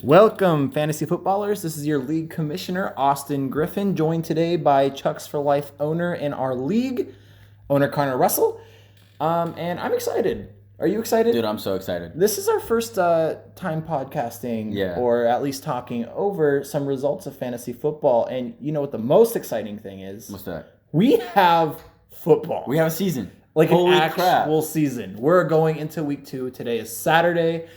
Welcome, fantasy footballers. This is your league commissioner, Austin Griffin, joined today by Chucks for Life owner in our league, owner Connor Russell. And I'm excited. Are you excited? Dude, I'm so excited. This is our first time podcasting, or at least talking over some results of fantasy football. And you know what the most exciting thing is? What's that? We have football. We have a season. Like Holy an actual crap. season. We're going into week 2. Today is Saturday.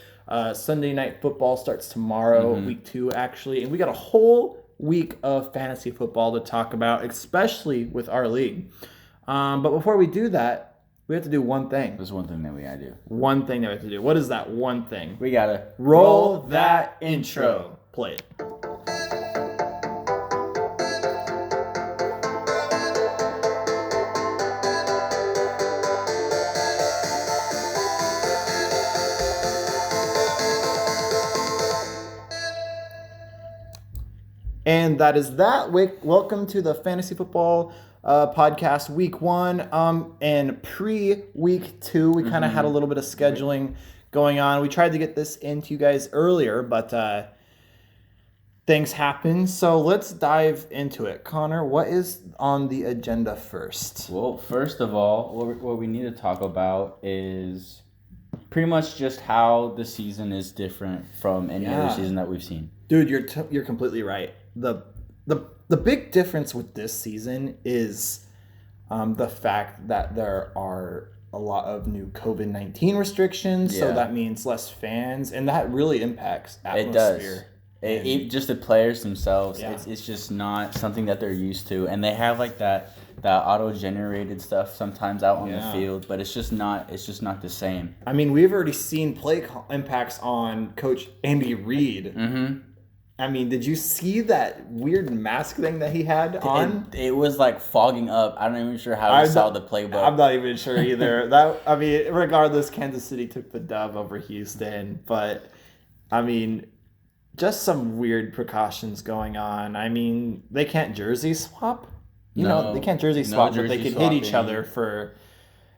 Sunday night football starts tomorrow, week 2 actually. And we got a whole week of fantasy football to talk about, especially with our league. But before we do that, we have to do one thing. There's one thing that we gotta do. One thing that we have to do. What is that one thing? We gotta roll that intro. Play it. And that is that. Welcome to the Fantasy Football Podcast Week 1 and pre-Week 2. We kind of had a little bit of scheduling going on. We tried to get this into you guys earlier, but things happen. So let's dive into it. Connor, what is on the agenda first? Well, first of all, what we need to talk about is pretty much just how the season is different from any other season that we've seen. Dude, you're completely right. The big difference with this season is the fact that there are a lot of new COVID-19 restrictions, so that means less fans, and that really impacts atmosphere. It does. Just the players themselves, it's just not something that they're used to, and they have like that auto-generated stuff sometimes out on the field, but it's just not the same. I mean, we've already seen play impacts on Coach Andy Reid. I mean, did you see that weird mask thing that he had on? It was like fogging up. I'm not even sure how he saw the playbook. I'm not even sure either. Regardless, Kansas City took the dub over Houston, but I mean, just some weird precautions going on. I mean, they can't jersey swap. They can't jersey swap, but they can hit each other for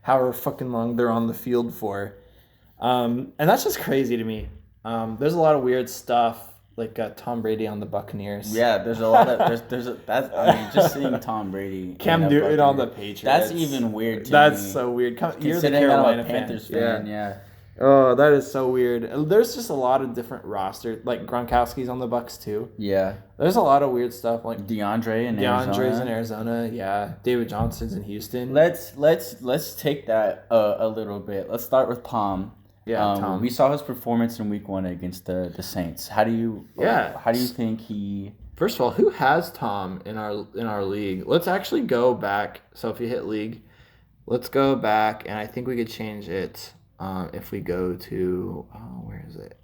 however fucking long they're on the field for. And that's just crazy to me. There's a lot of weird stuff. Like Tom Brady on the Buccaneers. Yeah, there's a lot of just seeing Tom Brady. Cam Newton on the Patriots. That's even weird. That's so weird. You're the Carolina Panthers fan. Yeah. Oh, that is so weird. There's just a lot of different rosters. Like Gronkowski's on the Bucks too. Yeah. There's a lot of weird stuff. Like DeAndre's in Arizona. Yeah. David Johnson's in Houston. Let's take that a little bit. Let's start with Tom. Yeah, Tom. We saw his performance in Week 1 against the Saints. How do you think he? First of all, who has Tom in our league? Let's actually go back. So if you hit league, let's go back, and I think we could change it if we go to where is it?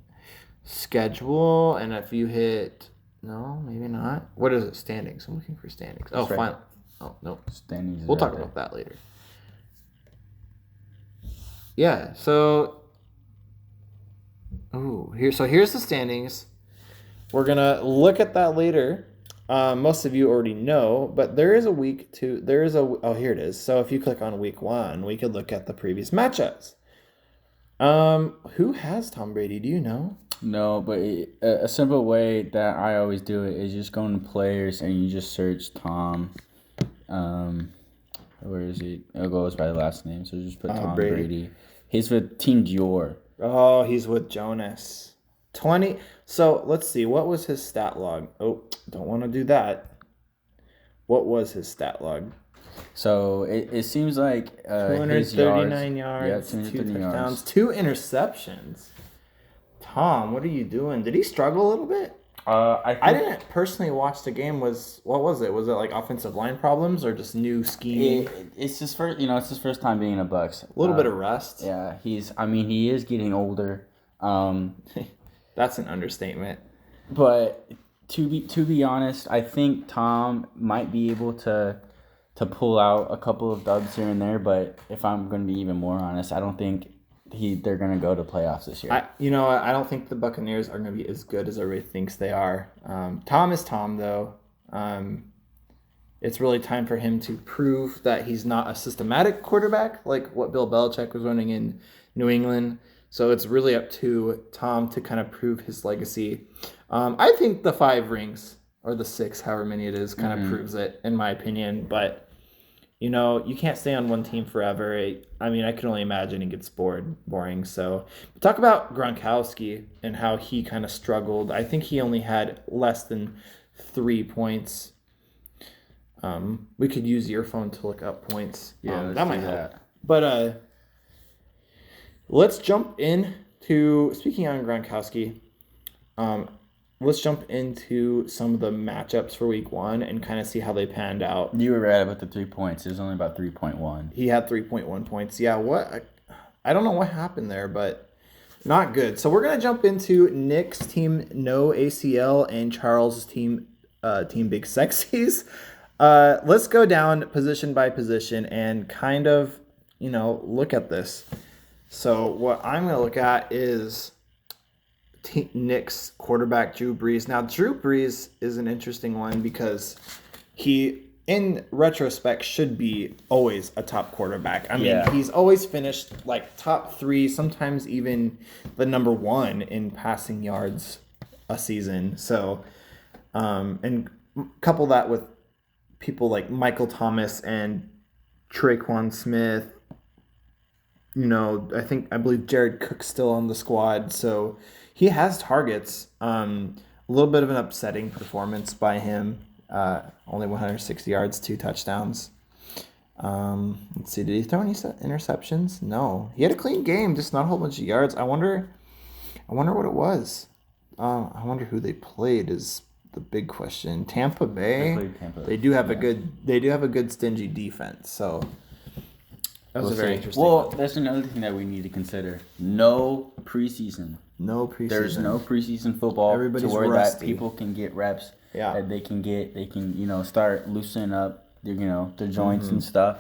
Schedule, and if you hit maybe not. What is it? Standings. I'm looking for standings. That's right. Fine. Oh no, standings. We'll talk about that later. Yeah. So. Oh, here's the standings. We're gonna look at that later. Most of you already know, but there is a week 2. Here it is. So if you click on week 1, we could look at the previous matchups. Who has Tom Brady? Do you know? No, but a simple way that I always do it is just go into players and you just search Tom. Where is he? It goes by the last name, so just put Tom Brady. He's with Team Dior. Oh, he's with Jonas. 20. So let's see. What was his stat log? Oh, don't want to do that. What was his stat log? So it seems like 239 yards, 2 touchdowns, yards. 2 interceptions. Tom, what are you doing? Did he struggle a little bit? I didn't personally watch the game. What was it? Was it like offensive line problems or just new scheming? It's his first. It's his first time being in a Bucs. A little bit of rust. Yeah, he is getting older. That's an understatement. But to be honest, I think Tom might be able to pull out a couple of dubs here and there. But if I'm going to be even more honest, I don't think they're going to go to playoffs this year. I don't think the Buccaneers are going to be as good as everybody thinks they are. Tom is Tom, though. It's really time for him to prove that he's not a systematic quarterback like what Bill Belichick was running in New England. So it's really up to Tom to kind of prove his legacy. I think the 5 rings or the 6, however many it is, kind of proves it, in my opinion. But you can't stay on one team forever. I mean, I can only imagine it gets boring. So talk about Gronkowski and how he kind of struggled. I think he only had less than 3 points. We could use your phone to look up points. Yeah, that might help. But let's jump into speaking on Gronkowski. Let's jump into some of the matchups for week 1 and kind of see how they panned out. You were right about the 3 points. It was only about 3.1. He had 3.1 points. Yeah, I don't know what happened there, but not good. So we're going to jump into Nick's team, no ACL, and Charles' team Big Sexies. Let's go down position by position and kind of, look at this. So what I'm going to look at is Nick's quarterback, Drew Brees. Now, Drew Brees is an interesting one because he, in retrospect, should be always a top quarterback. I mean, he's always finished like top 3, sometimes even the number 1 in passing yards a season. So, and couple that with people like Michael Thomas and Traquan Smith. I believe Jared Cook's still on the squad, so he has targets. A little bit of an upsetting performance by him. Only 160 yards, 2 touchdowns. Let's see, did he throw any interceptions? No. He had a clean game, just not a whole bunch of yards. I wonder what it was. I wonder who they played is the big question. Tampa Bay. They played Tampa. They do have a good stingy defense, so that was a very interesting one. That's another thing that we need to consider. No preseason. No preseason. There's no preseason football. Everybody's to where rusty. that people can get reps. Yeah. That they can start loosening up their joints and stuff.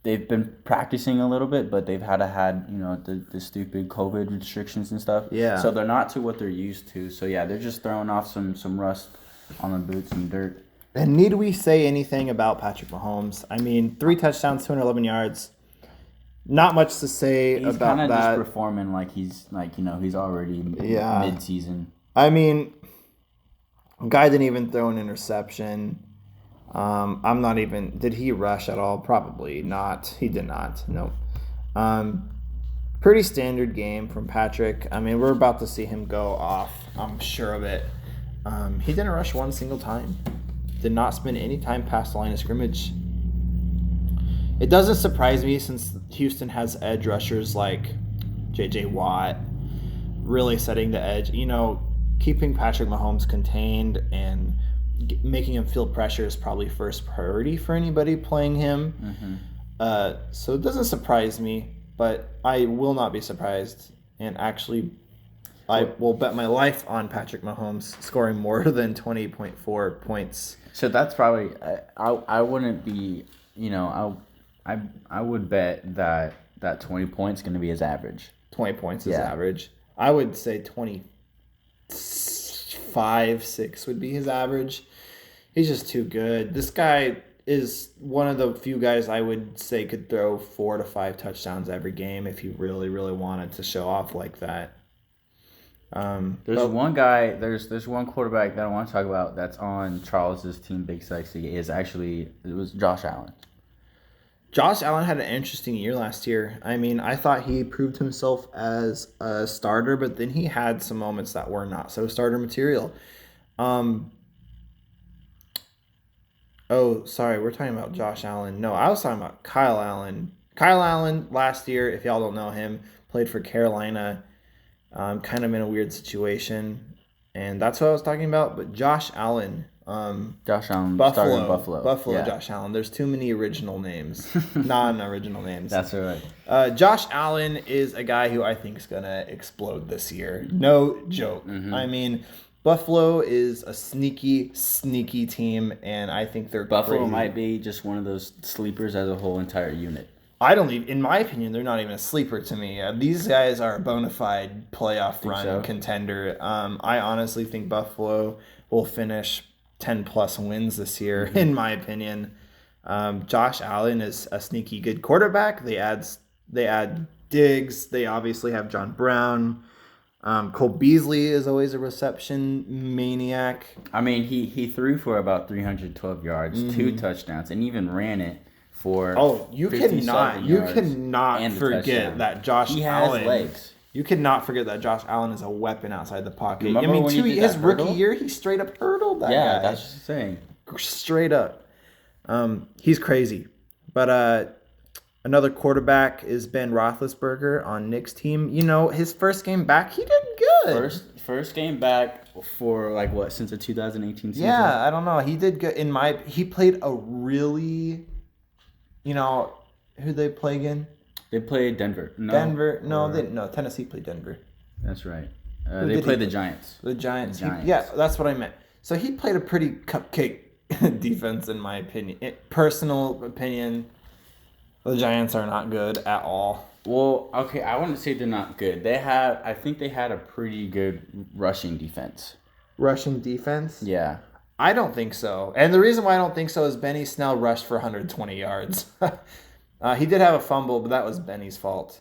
They've been practicing a little bit, but they've had the stupid COVID restrictions and stuff. Yeah. So they're not to what they're used to. So yeah, they're just throwing off some rust on the boots and dirt. And need we say anything about Patrick Mahomes? I mean, 3 touchdowns, 211 yards. Not much to say He's about kind of that. just performing like he's already mid-season. I mean, guy didn't even throw an interception. I'm not even. Did he rush at all? Probably not. He did not. Nope. Pretty standard game from Patrick. I mean, we're about to see him go off. I'm sure of it. He didn't rush one single time. Did not spend any time past the line of scrimmage. It doesn't surprise me since Houston has edge rushers like J.J. Watt really setting the edge. Keeping Patrick Mahomes contained and making him feel pressure is probably first priority for anybody playing him. So it doesn't surprise me, but I will not be surprised. And actually, I will bet my life on Patrick Mahomes scoring more than 20.4 points. So that's probably I wouldn't be I would bet that 20 points going to be his average. 20 points is average. I would say 25-6 would be his average. He's just too good. This guy is one of the few guys I would say could throw 4 to 5 touchdowns every game if he really, really wanted to show off like that. There's one guy. There's one quarterback that I want to talk about that's on Charles's team. Big Sexy it was Josh Allen. Josh Allen had an interesting year last year. I mean, I thought he proved himself as a starter, but then he had some moments that were not so starter material. Oh, sorry, we're talking about Josh Allen. No, I was talking about Kyle Allen. Kyle Allen last year, if y'all don't know him, played for Carolina. Kind of in a weird situation, and that's what I was talking about. But Josh Allen, Buffalo, yeah. Josh Allen. There's too many original names, non-original names. That's right. Josh Allen is a guy who I think is gonna explode this year. No joke. I mean, Buffalo is a sneaky team, and I think they're Buffalo crazy. might be just one of those sleepers as a whole entire unit. In my opinion, they're not even a sleeper to me. These guys are a bona fide playoff run contender. I honestly think Buffalo will finish 10-plus wins this year, in my opinion. Josh Allen is a sneaky good quarterback. They add Diggs. They obviously have John Brown. Cole Beasley is always a reception maniac. I mean, he threw for about 312 yards, 2 touchdowns, and even ran it for. Oh, you 57 cannot and a forget touchdown. that Josh He has Allen. legs. You cannot forget that Josh Allen is a weapon outside the pocket. I Remember mean, when he did his that rookie hurdle? year, he straight up hurdled that Yeah, guy. that's what I'm saying. Straight up. He's crazy. But another quarterback is Ben Roethlisberger on Nick's team. You know, his first game back, he did good. First game back for like what, since the 2018 season? Yeah, I don't know. He did good. He played a really, who they play again? They played Denver. No, Denver. No, Tennessee played Denver. That's right. Who They did played he the play? Giants. The Giants. The Giants. Yeah, that's what I meant. So he played a pretty cupcake defense, in my opinion. Personal opinion, the Giants are not good at all. Well, okay, I wouldn't say they're not good. I think they had a pretty good rushing defense. Rushing defense? Yeah. I don't think so. And the reason why I don't think so is Benny Snell rushed for 120 yards. He did have a fumble, but that was Benny's fault.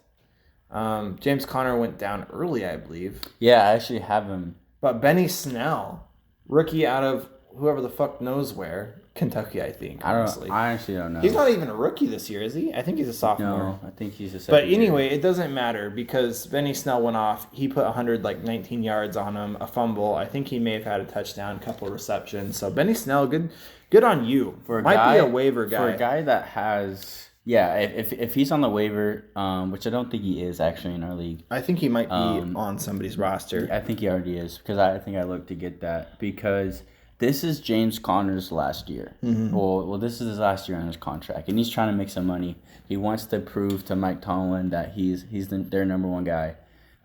James Conner went down early, I believe. Yeah, I actually have him. But Benny Snell, rookie out of whoever the fuck knows where, Kentucky, I think. I Honestly, honestly don't know. he's not even a rookie this year, is he? I think he's a sophomore. No, I think he's a second But year. anyway, it doesn't matter because Benny Snell went off. He put 19 yards on him, a fumble. I think he may have had a touchdown, a couple of receptions. So Benny Snell, good on you. Might be a waiver guy. For a guy that has, yeah, if he's on the waiver, which I don't think he is actually in our league. I think he might be on somebody's roster. I think he already is because I think I looked to get that because this is James Conner's last year. Mm-hmm. Well, this is his last year on his contract, and he's trying to make some money. He wants to prove to Mike Tomlin that he's their number one guy.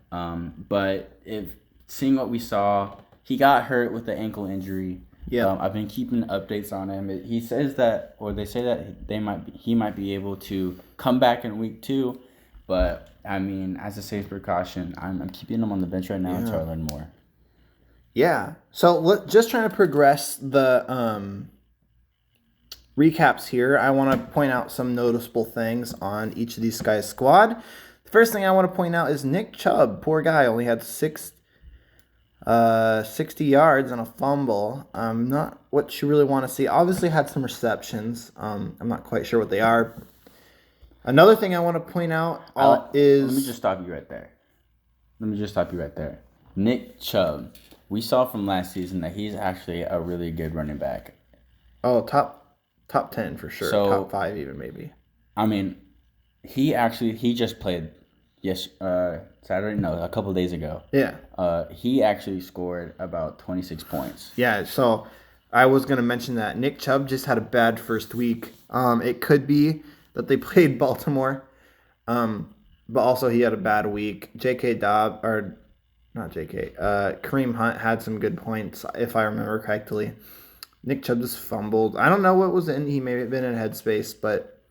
But seeing what we saw, he got hurt with the ankle injury. Yeah, I've been keeping updates on him. He says that, or they say that he might be able to come back in week 2. But I mean, as a safe precaution, I'm keeping him on the bench right now until I learn more. Yeah. So just trying to progress the recaps here. I want to point out some noticeable things on each of these guys' squad. The first thing I want to point out is Nick Chubb. Poor guy, only had 60 yards and a fumble. Not what you really want to see. Obviously had some receptions. I'm not quite sure what they are. Another thing I want to point out is... Let me just stop you right there. Nick Chubb. We saw from last season that he's actually a really good running back. Oh, top 10 for sure. So, top 5 even maybe. I mean, he just played Saturday, no, a couple days ago. Yeah. He actually scored about 26 points. Yeah, so I was going to mention that Nick Chubb just had a bad first week. It could be that they played Baltimore, but also he had a bad week. Kareem Hunt had some good points, if I remember correctly. Nick Chubb just fumbled. I don't know what was in. He may have been in headspace, but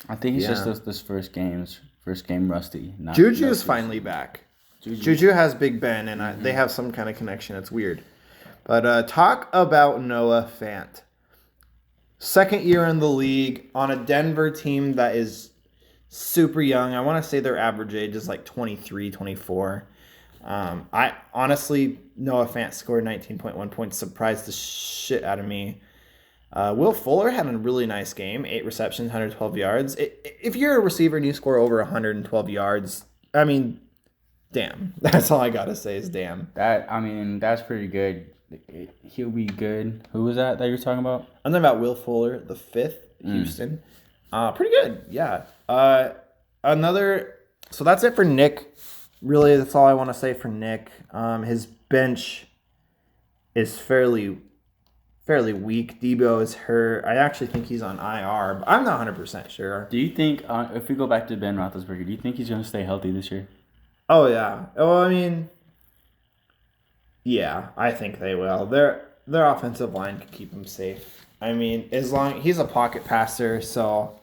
I think it's just this first game rusty. Juju's finally back. Juju has Big Ben, and they have some kind of connection. It's weird. But talk about Noah Fant. Second year in the league on a Denver team that is super young. I want to say their average age is like 23, 24. I honestly, Noah Fant scored 19.1 points, surprised the shit out of me. Will Fuller had a really nice game, 8 receptions, 112 yards. If you're a receiver and you score over 112 yards, I mean, damn. That's all I gotta say is damn. That's pretty good. He'll be good. Who was that you're talking about? I'm talking about Will Fuller, the 5th, Houston. Pretty good, yeah. So that's it for Nick. Really, that's all I want to say for Nick. His bench is fairly weak. Debo is hurt. I actually think he's on IR, but I'm not 100% sure. Do you think, if we go back to Ben Roethlisberger, do you think he's going to stay healthy this year? Oh, yeah. Well, I mean, yeah, I think they will. Their offensive line can keep him safe. I mean, as long he's a pocket passer, so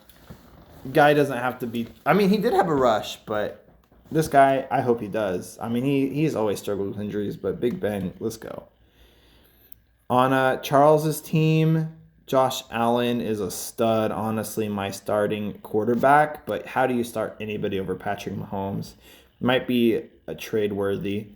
guy doesn't have to be. I mean, he did have a rush, but this guy, I hope he does. I mean, he's always struggled with injuries, but Big Ben, let's go. On Charles's team, Josh Allen is a stud, honestly, my starting quarterback. But how do you start anybody over Patrick Mahomes? Might be a trade worthy.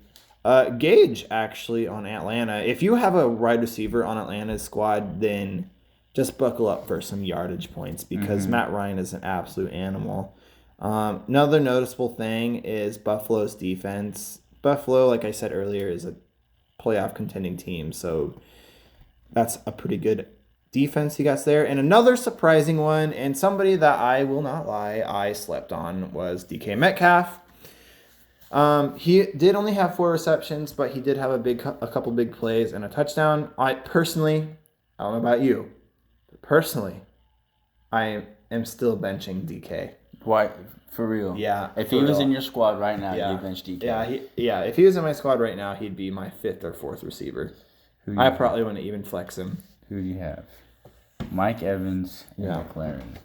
Gage, actually, on Atlanta. If you have a wide receiver on Atlanta's squad, then just buckle up for some yardage points because Matt Ryan is an absolute animal. Another noticeable thing is Buffalo's defense. Buffalo, like I said earlier, is a playoff contending team, so that's a pretty good defense he got there. And another surprising one, and somebody that I will not lie, I slept on, was DK Metcalf. He did only have 4 receptions, but he did have a couple big plays and a touchdown. I don't know about you, but personally, I am still benching DK. Why? For real? Yeah. If he was in your squad right now, Yeah. you'd bench DK. Yeah. If he was in my squad right now, he'd be my 5th or 4th receiver. I probably wouldn't even flex him. Who do you have? Mike Evans and Yeah. McLaren.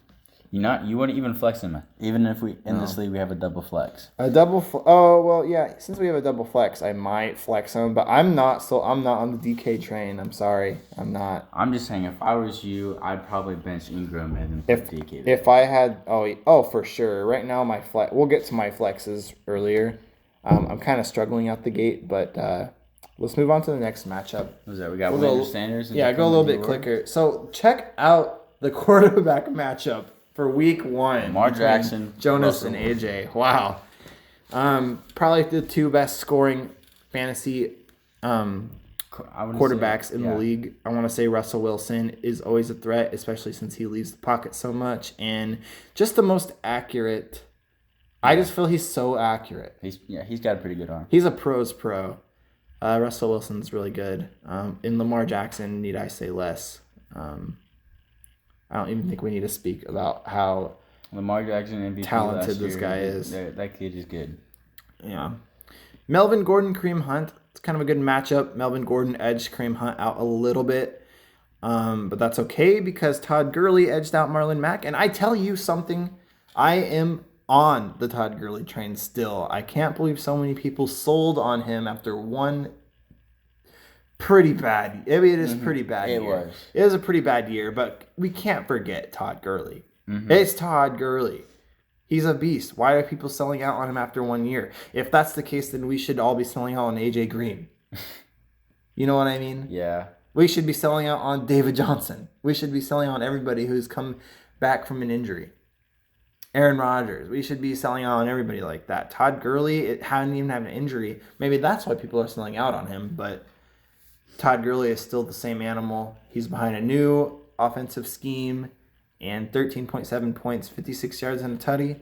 You wouldn't even flex him, even if we in this league we have a double flex. Oh well, yeah. Since we have a double flex, I might flex him, but I'm not on the DK train. I'm sorry, I'm not. I'm just saying, if I was you, I'd probably bench Ingram and then put DK. If I had for sure. Right now my flex. We'll get to my flexes earlier. I'm kind of struggling out the gate, but let's move on to the next matchup. What was that? We got William Sanders. Yeah, go a little bit quicker. So check out the quarterback matchup for week 1. Lamar Jackson, Jonas, and AJ. Wow. Probably the 2 best scoring fantasy quarterbacks in the league. I want to say Russell Wilson is always a threat, especially since he leaves the pocket so much, and just the most accurate. I just feel he's so accurate. He's got a pretty good arm. He's a pro's pro. Russell Wilson's really good. In Lamar Jackson, need I say less? I don't even think we need to speak about how Lamar Jackson MVP talented this guy is. That kid is good. Yeah. Melvin Gordon, Kareem Hunt. It's kind of a good matchup. Melvin Gordon edged Kareem Hunt out a little bit. But that's okay because Todd Gurley edged out Marlon Mack. And I tell you something, I am on the Todd Gurley train still. I can't believe so many people sold on him after one pretty bad. I mean, it is pretty bad. It was a pretty bad year, but we can't forget Todd Gurley. It's Todd Gurley. He's a beast. Why are people selling out on him after 1 year? If that's the case, then we should all be selling out on AJ Green. You know what I mean? Yeah. We should be selling out on David Johnson. We should be selling on everybody who's come back from an injury. Aaron Rodgers. We should be selling out on everybody like that. Todd Gurley, it hadn't even had an injury. Maybe that's why people are selling out on him, but Todd Gurley is still the same animal. He's behind a new offensive scheme and 13.7 points, 56 yards and a tutty.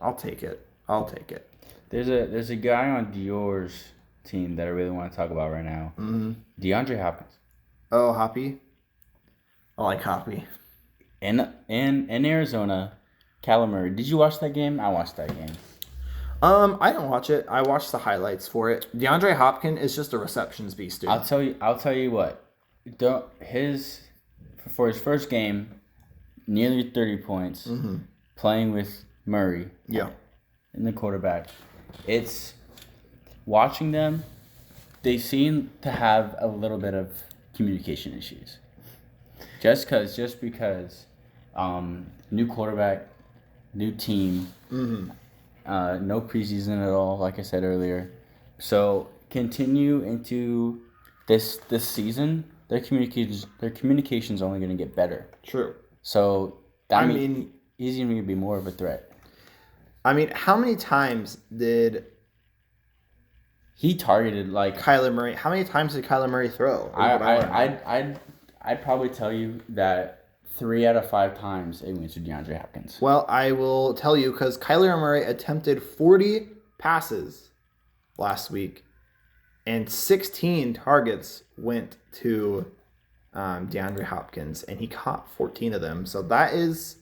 I'll take it. There's a guy on Dior's team that I really want to talk about right now. DeAndre Hopkins. Oh, Hoppy. I like Hoppy. In Arizona, Kyler Murray. Did you watch that game? I watched that game. I didn't watch it. I watched the highlights for it. DeAndre Hopkins is just a receptions beast, dude. I'll tell you what. For his first game, nearly 30 points, playing with Murray. Yeah. In the quarterback. It's watching them, they seem to have a little bit of communication issues. Just because new quarterback, new team, no preseason at all, like I said earlier. So continue into this season, their communication's only going to get better. True. So that means he's going to be more of a threat. I mean, how many times did he targeted Kyler Murray? How many times did Kyler Murray throw? I'd probably tell you that 3 out of 5 times it went to DeAndre Hopkins. Well, I will tell you because Kyler Murray attempted 40 passes last week, and 16 targets went to DeAndre Hopkins, and he caught 14 of them. So that is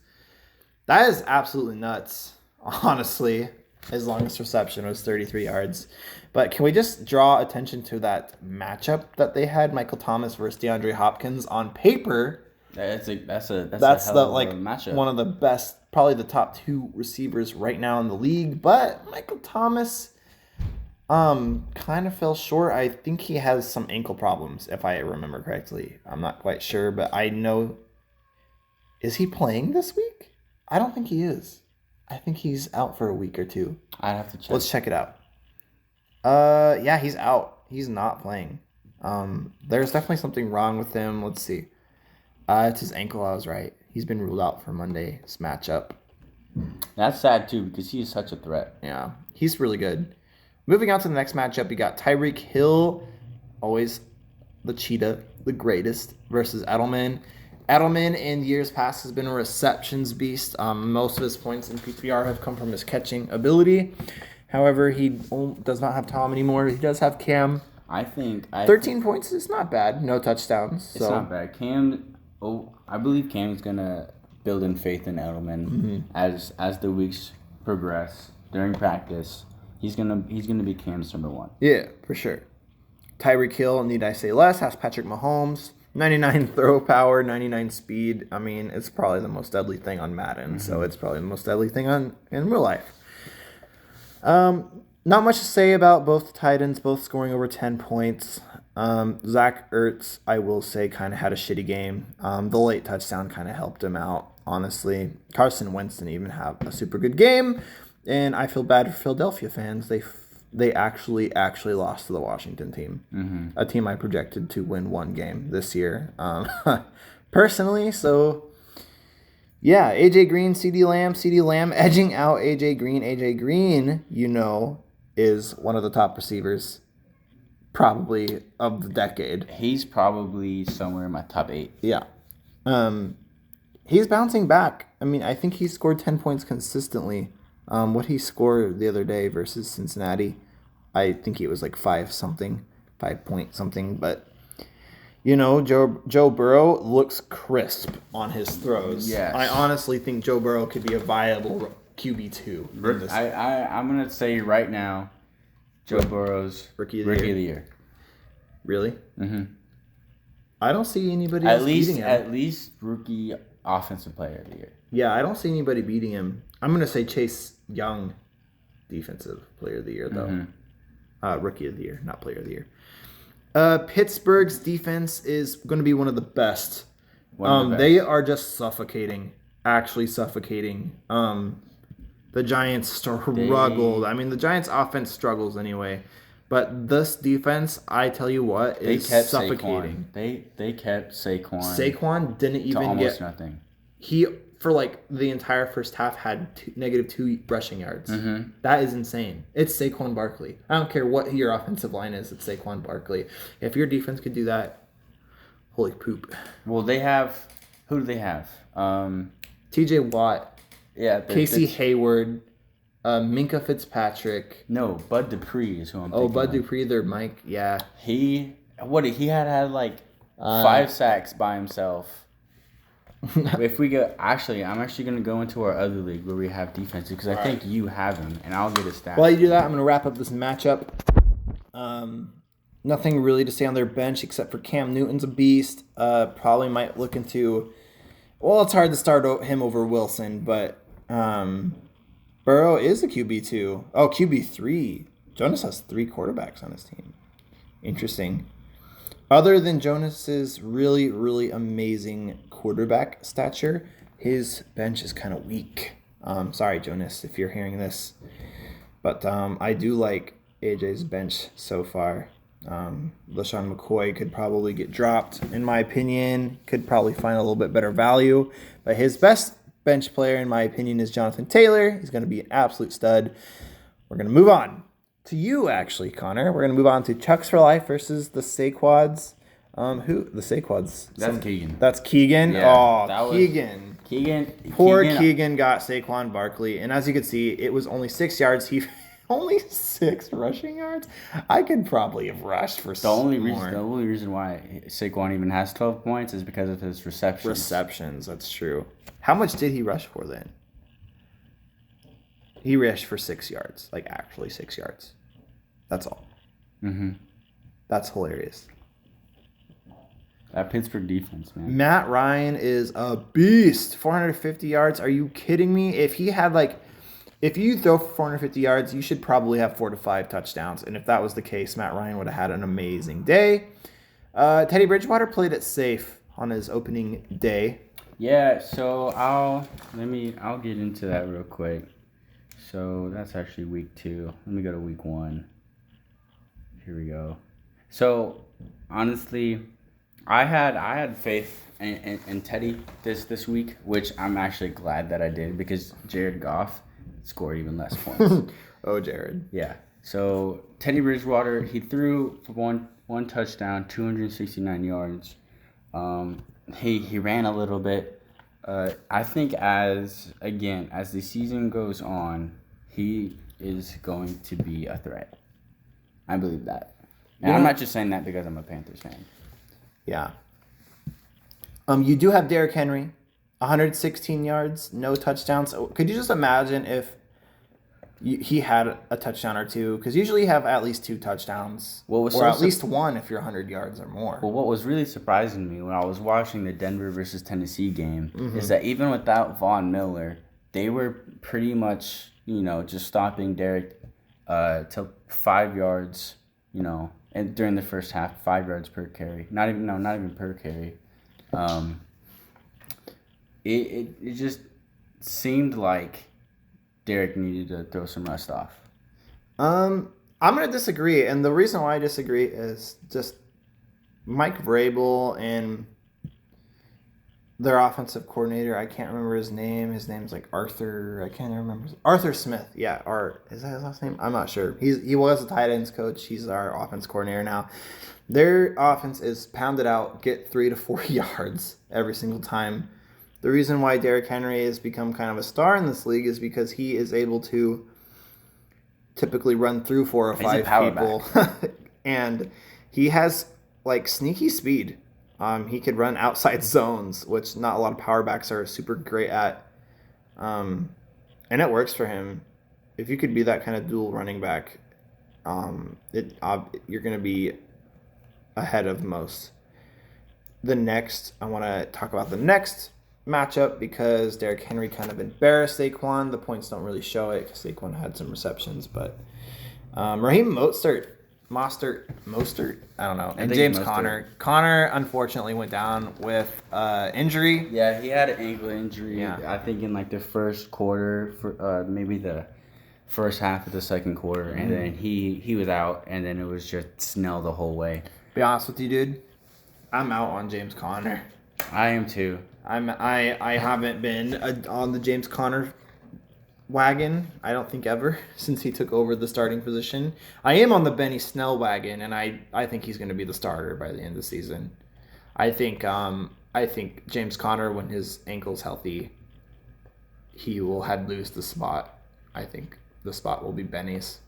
absolutely nuts, honestly. His longest reception was 33 yards. But can we just draw attention to that matchup that they had, Michael Thomas versus DeAndre Hopkins? On paper, that's a matchup. One of the best, probably the top 2 receivers right now in the league. But Michael Thomas kind of fell short. I think he has some ankle problems, if I remember correctly. I'm not quite sure, but I know Is he playing this week? I don't think he is. I think he's out for a week or two. I'd have to check. Let's check it out. Yeah, he's out. He's not playing. There's definitely something wrong with him. Let's see. It's his ankle. I was right. He's been ruled out for Monday's matchup. That's sad too because he is such a threat. Yeah, he's really good. Moving on to the next matchup, we got Tyreek Hill, always the cheetah, the greatest, versus Edelman. Edelman in years past has been a receptions beast. Most of his points in PPR have come from his catching ability. However, he does not have Tom anymore. He does have Cam. I think 13 points is not bad. No touchdowns. It's not bad. I believe Cam's gonna build in faith in Edelman as the weeks progress during practice. He's gonna be Cam's number one. Yeah, for sure. Tyreek Hill, need I say less, has Patrick Mahomes. 99 throw power, 99 speed. I mean, it's probably the most deadly thing on Madden, so it's probably the most deadly thing in real life. Not much to say about both Titans, both scoring over 10 points. Zach Ertz, I will say, kind of had a shitty game. The late touchdown kind of helped him out, honestly. Carson Wentz didn't even have a super good game, and I feel bad for Philadelphia fans. They actually lost to the Washington team, a team I projected to win one game this year, personally. So, yeah, AJ Green, CeeDee Lamb edging out AJ Green. AJ Green, is one of the top receivers, probably of the decade. He's probably somewhere in my top 8. Yeah, he's bouncing back. I mean, I think he scored 10 points consistently. What he scored the other day versus Cincinnati, I think it was like 5 point something. But, Joe Burrow looks crisp on his throws. Yes. I honestly think Joe Burrow could be a viable QB2. I'm going to say right now, Joe Burrow's Rookie of the Year. Really? Mm-hmm. I don't see anybody else beating him. At least Rookie Offensive Player of the Year. Yeah, I don't see anybody beating him. I'm going to say Chase Young, Defensive Player of the Year, though. Rookie of the Year, not Player of the Year. Pittsburgh's defense is going to be one of the best. They are just suffocating, actually suffocating. The Giants struggled. The Giants' offense struggles anyway. But this defense, I tell you what, is suffocating. They kept Saquon. Saquon didn't even almost get nothing. He, for like the entire first half, had -2 rushing yards. That is insane. It's Saquon Barkley. I don't care what your offensive line is. It's Saquon Barkley. If your defense could do that, holy poop. Well, they have. Who do they have? T.J. Watt. Yeah. Casey Hayward. Minka Fitzpatrick. No, Bud Dupree is who I'm thinking. Oh, Bud Dupree, their Mike. Yeah. He had like 5 sacks by himself. If we go, I'm actually going to go into our other league where we have defense because I think you have him, and I'll get a stat. While you do that, I'm going to wrap up this matchup. Nothing really to say on their bench except for Cam Newton's a beast. Probably might look into. Well, it's hard to start him over Wilson, but Burrow is a QB2. Oh, QB3. Jonas has 3 quarterbacks on his team. Interesting. Other than Jonas's really, really amazing quarterback stature, his bench is kind of weak. Sorry, Jonas, if you're hearing this. But I do like AJ's bench so far. LaShawn McCoy could probably get dropped, in my opinion. Could probably find a little bit better value. But his best bench player, in my opinion, is Jonathan Taylor. He's going to be an absolute stud. We're going to move on to you, actually, Connor. We're going to move on to Chucks for Life versus the Saquads. Who? The Saquads. That's Keegan. That's Keegan? Yeah, Keegan. Keegan got Saquon Barkley. And as you can see, it was only 6 yards. Only 6 rushing yards? I could probably have rushed for the only reason why Saquon even has 12 points is because of his receptions. Receptions, that's true. How much did he rush for then? He rushed for 6 yards. Like, actually 6 yards. That's all. That's hilarious. That Pittsburgh defense, man. Matt Ryan is a beast. 450 yards. Are you kidding me? If you throw for 450 yards, you should probably have 4 to 5 touchdowns. And if that was the case, Matt Ryan would have had an amazing day. Teddy Bridgewater played it safe on his opening day. Yeah, so I'll get into that real quick. So that's actually week 2. Let me go to week 1. Here we go. So honestly, I had faith in Teddy this week, which I'm actually glad that I did because Jared Goff scored even less points. Oh, Jared. Yeah. So Teddy Bridgewater, he threw for one touchdown, 269 yards. He ran a little bit. I think as the season goes on, he is going to be a threat. I believe that. And I'm not just saying that because I'm a Panthers fan. Yeah. You do have Derrick Henry, 116 yards, no touchdowns. Could you just imagine if he had a touchdown or two? Because usually you have at least 2 touchdowns, or at least one if you're 100 yards or more. Well, what was really surprising me when I was watching the Denver versus Tennessee game is that even without Von Miller, they were pretty much, just stopping Derrick to 5 yards, and during the first half, 5 yards per carry. Not even per carry. It just seemed like Derrick needed to throw some rust off. I'm going to disagree, and the reason why I disagree is just Mike Vrabel and their offensive coordinator. I can't remember his name. His name's like Arthur. I can't remember. Arthur Smith. Yeah, is that his last name? I'm not sure. He was a tight ends coach. He's our offense coordinator now. Their offense is pound it out, get 3 to 4 yards every single time. The reason why Derrick Henry has become kind of a star in this league is because he is able to typically run through 4 or 5 people. And he has like sneaky speed. He could run outside zones, which not a lot of power backs are super great at. And it works for him. If you could be that kind of dual running back, you're going to be ahead of most. I want to talk about the next matchup because Derrick Henry kind of embarrassed Saquon. The points don't really show it because Saquon had some receptions, but Raheem Mostert, I don't know, and James Conner. Conner unfortunately went down with injury. Yeah, he had an ankle injury. Yeah. I think in like the first quarter, for maybe the first half of the second quarter, and then he was out, and then it was just Snell the whole way. Be honest with you, dude, I'm out on James Conner. I am too. I haven't been on the James Conner wagon, I don't think ever, since he took over the starting position. I am on the Benny Snell wagon, and I think he's going to be the starter by the end of the season. I think James Conner, when his ankle's healthy, he will lose the spot. I think the spot will be Benny's.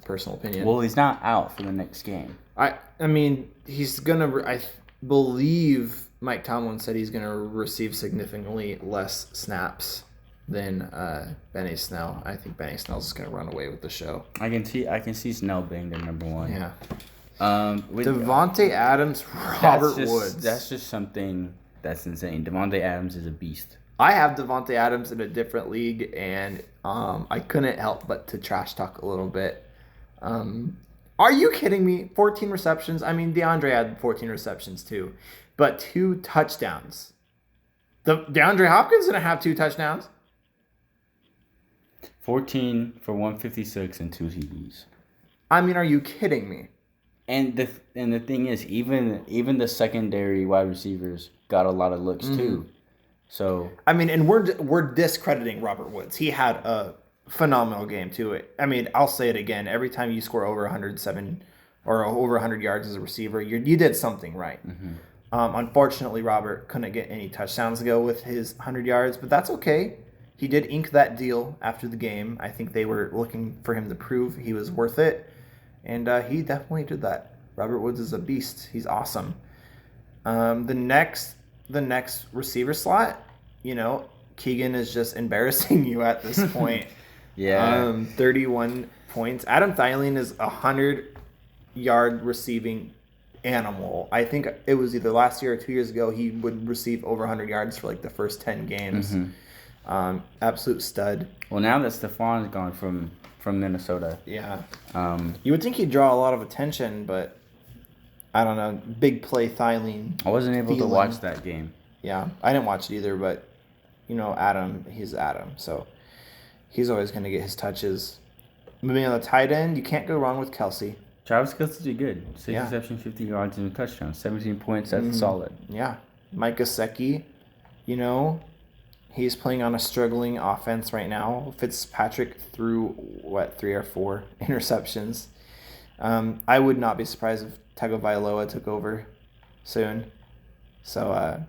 Personal opinion. Well, he's not out for the next game. I mean, he's going to... I believe Mike Tomlin said he's going to receive significantly less snaps than Benny Snell. I think Benny Snell's just going to run away with the show. I can see Snell being the number one. Yeah. Devontae Adams, Robert Woods. That's just something that's insane. Devontae Adams is a beast. I have Devontae Adams in a different league, and I couldn't help but to trash talk a little bit. Are you kidding me? 14 receptions. I mean, DeAndre had 14 receptions too, but 2 touchdowns. The DeAndre Hopkins didn't have 2 touchdowns. 14 for 156 and 2 TDs. I mean, are you kidding me? And the thing is, even the secondary wide receivers got a lot of looks too. So I mean, and we're discrediting Robert Woods. He had a phenomenal game too. I mean, I'll say it again. Every time you score over 107 or over 100 yards as a receiver, you did something right. Unfortunately, Robert couldn't get any touchdowns to go with his 100 yards, but that's okay. He did ink that deal after the game. I think they were looking for him to prove he was worth it, and he definitely did that. Robert Woods is a beast. He's awesome. The next receiver slot, Keegan is just embarrassing you at this point. Yeah. 31 points. Adam Thielen is 100-yard receiving animal. I think it was either last year or 2 years ago he would receive over 100 yards for like the first 10 games. Absolute stud. Well, now that Stefan's gone from Minnesota. Yeah. You would think he'd draw a lot of attention, but I don't know. Big play Thielen. I wasn't able to watch that game. Yeah, I didn't watch it either, but Adam, he's Adam, so he's always going to get his touches. Moving on the tight end, you can't go wrong with Kelsey. Travis Kelce did good. 6 Yeah. receptions, 50 yards, and a touchdown. 17 points. That's solid. Yeah, Mike Gesicki, he's playing on a struggling offense right now. Fitzpatrick threw 3 or 4 interceptions. I would not be surprised if Tagovailoa took over soon. So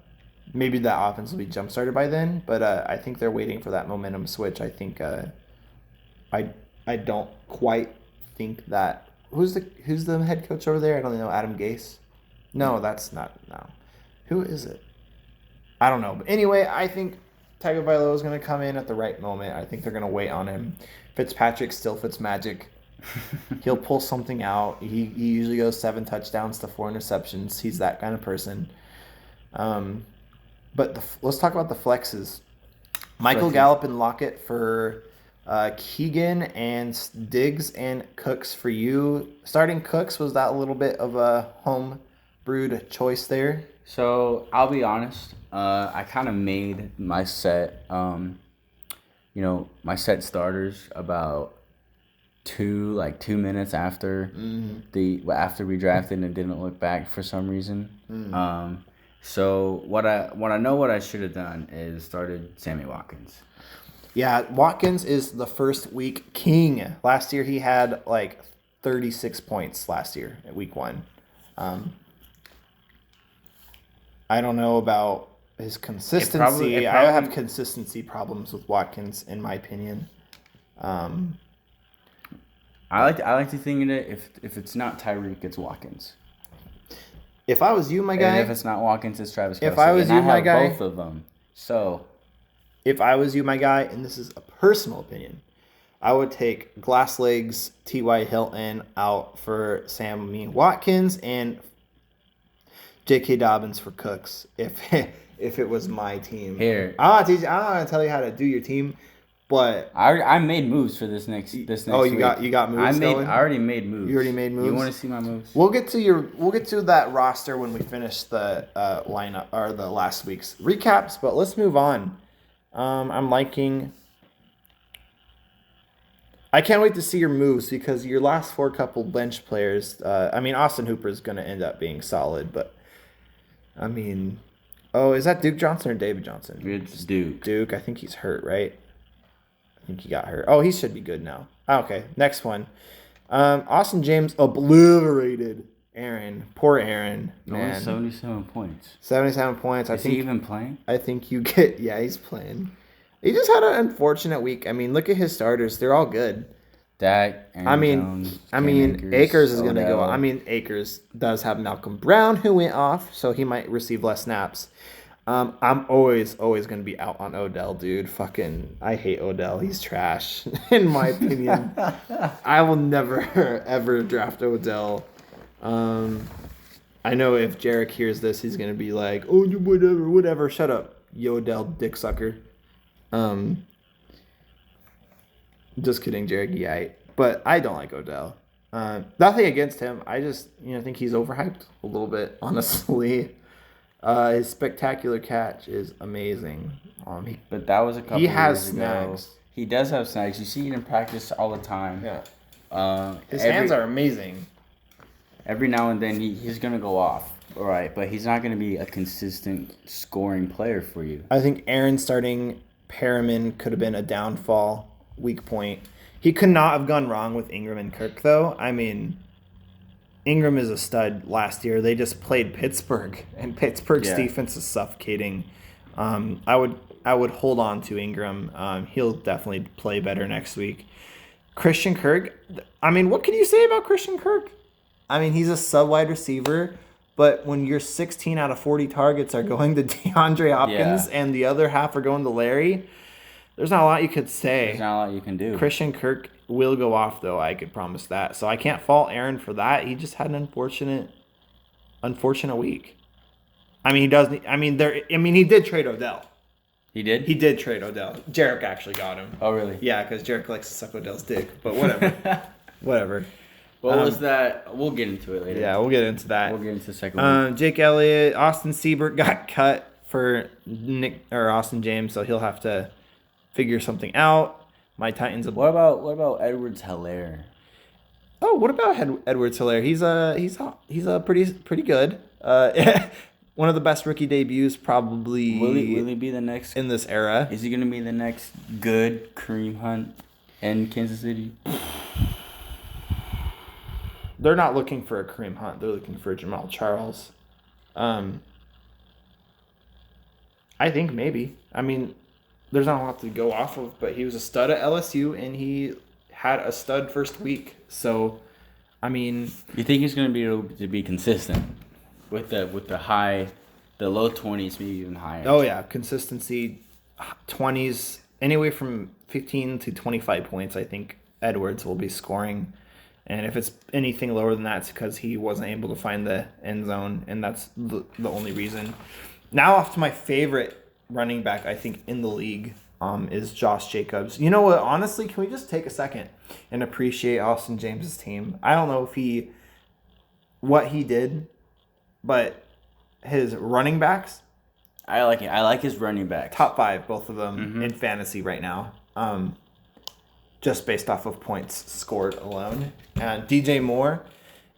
maybe that offense will be jump started by then. But I think they're waiting for that momentum switch. I think I don't quite think that who's the head coach over there? I don't know. Adam Gase? No, that's not. No, who is it? I don't know. But anyway, I think Tagovailoa is going to come in at the right moment. I think they're going to wait on him. Fitzpatrick still Fitzmagic. He'll pull something out. He usually goes 7 touchdowns to 4 interceptions. He's that kind of person. But let's talk about the flexes. Michael Gallup and Lockett for Keegan, and Diggs and Cooks for you. Starting Cooks, was that a little bit of a home brewed choice there? So I'll be honest. I kind of made my set, my set starters about 2 minutes after after we drafted and didn't look back for some reason. So what I should have done is started Sammy Watkins. Yeah, Watkins is the first week king. Last year he had 36 points last year at week 1. I don't know about his consistency. I have consistency problems with Watkins, in my opinion. I like to think that if it's not Tyreek, it's Watkins. If I was you, my guy. And if it's not Watkins, it's Travis Kelce. If I was you, my guy. Both of them. So. If I was you, my guy, and this is a personal opinion, I would take Glass Legs, T.Y. Hilton out for Sammy Watkins and J.K. Dobbins for Cooks. If it was my team. Here. I'm not gonna tell you how to do your team, but I made moves for this next week. You got moves going? I already made moves. You already made moves? You want to see my moves? We'll get to that roster when we finish the lineup or the last week's recaps, but let's move on. I'm liking. I can't wait to see your moves because your last 4 couple bench players. Austin Hooper is going to end up being solid, but is that Duke Johnson or David Johnson? It's Duke. Duke, I think he's hurt, right? I think he got hurt. Oh, he should be good now. Okay, next one. Austin James obliterated Aaron. Poor Aaron. Only 77 points. 77 points. Is he even playing? I think you get... Yeah, he's playing. He just had an unfortunate week. Look at his starters. They're all good. Dak, Aaron Jones, Akers is going to go... Akers does have Malcolm Brown, who went off, so he might receive less snaps. I'm always going to be out on Odell, dude. I hate Odell. He's trash, in my opinion. I will never, ever draft Odell. I know if Jarek hears this, he's gonna be like, "Oh, whatever. Shut up, you Odell dick sucker." Just kidding, Jarek. Yeah, but I don't like Odell. Nothing against him. I just think he's overhyped a little bit, honestly. His spectacular catch is amazing. But that was a couple. He has years snags. Ago. He does have snags. You see it in practice all the time. Yeah. His hands are amazing. Every now and then he's going to go off, all right, but he's not going to be a consistent scoring player for you. I think Aaron starting Perriman could have been a downfall, weak point. He could not have gone wrong with Ingram and Kirk, though. Ingram is a stud last year. They just played Pittsburgh, and Pittsburgh's defense is suffocating. I would hold on to Ingram. He'll definitely play better next week. Christian Kirk, what can you say about Christian Kirk? He's a sub-wide receiver, but when your 16 out of 40 targets are going to DeAndre Hopkins and the other half are going to Larry, there's not a lot you could say. There's not a lot you can do. Christian Kirk will go off, though. I could promise that. So I can't fault Aaron for that. He just had an unfortunate week. He did trade Odell. He did? He did trade Odell. Jarek actually got him. Oh, really? Yeah, because Jarek likes to suck Odell's dick. But whatever. Whatever. What was that? We'll get into it later. Yeah, we'll get into that. We'll get into the second one. Jake Elliott, Austin Seibert got cut for Nick or Austin James, so he'll have to figure something out. My Titans. What about Edwards-Helaire? Oh, what about Edwards-Helaire? He's a pretty good. One of the best rookie debuts probably. Will he be the next in this era? Is he gonna be the next good Kareem Hunt in Kansas City? They're not looking for a Kareem Hunt. They're looking for Jamal Charles. I think maybe. I mean, there's not a lot to go off of, but he was a stud at LSU, and he had a stud first week. So, I mean... You think he's going to be able to be consistent with the low 20s, maybe even higher? Oh, yeah. Consistency, 20s, anywhere from 15 to 25 points, I think Edwards will be scoring. And if it's anything lower than that, it's because he wasn't able to find the end zone, and that's the only reason. Now off to my favorite running back, I think, in the league is Josh Jacobs. You know what? Honestly, can we just take a second and appreciate Austin James' team? I don't know what he did, but his running backs. I like it. I like his running backs. Top 5, both of them, in fantasy right now. Just based off of points scored alone. And DJ Moore,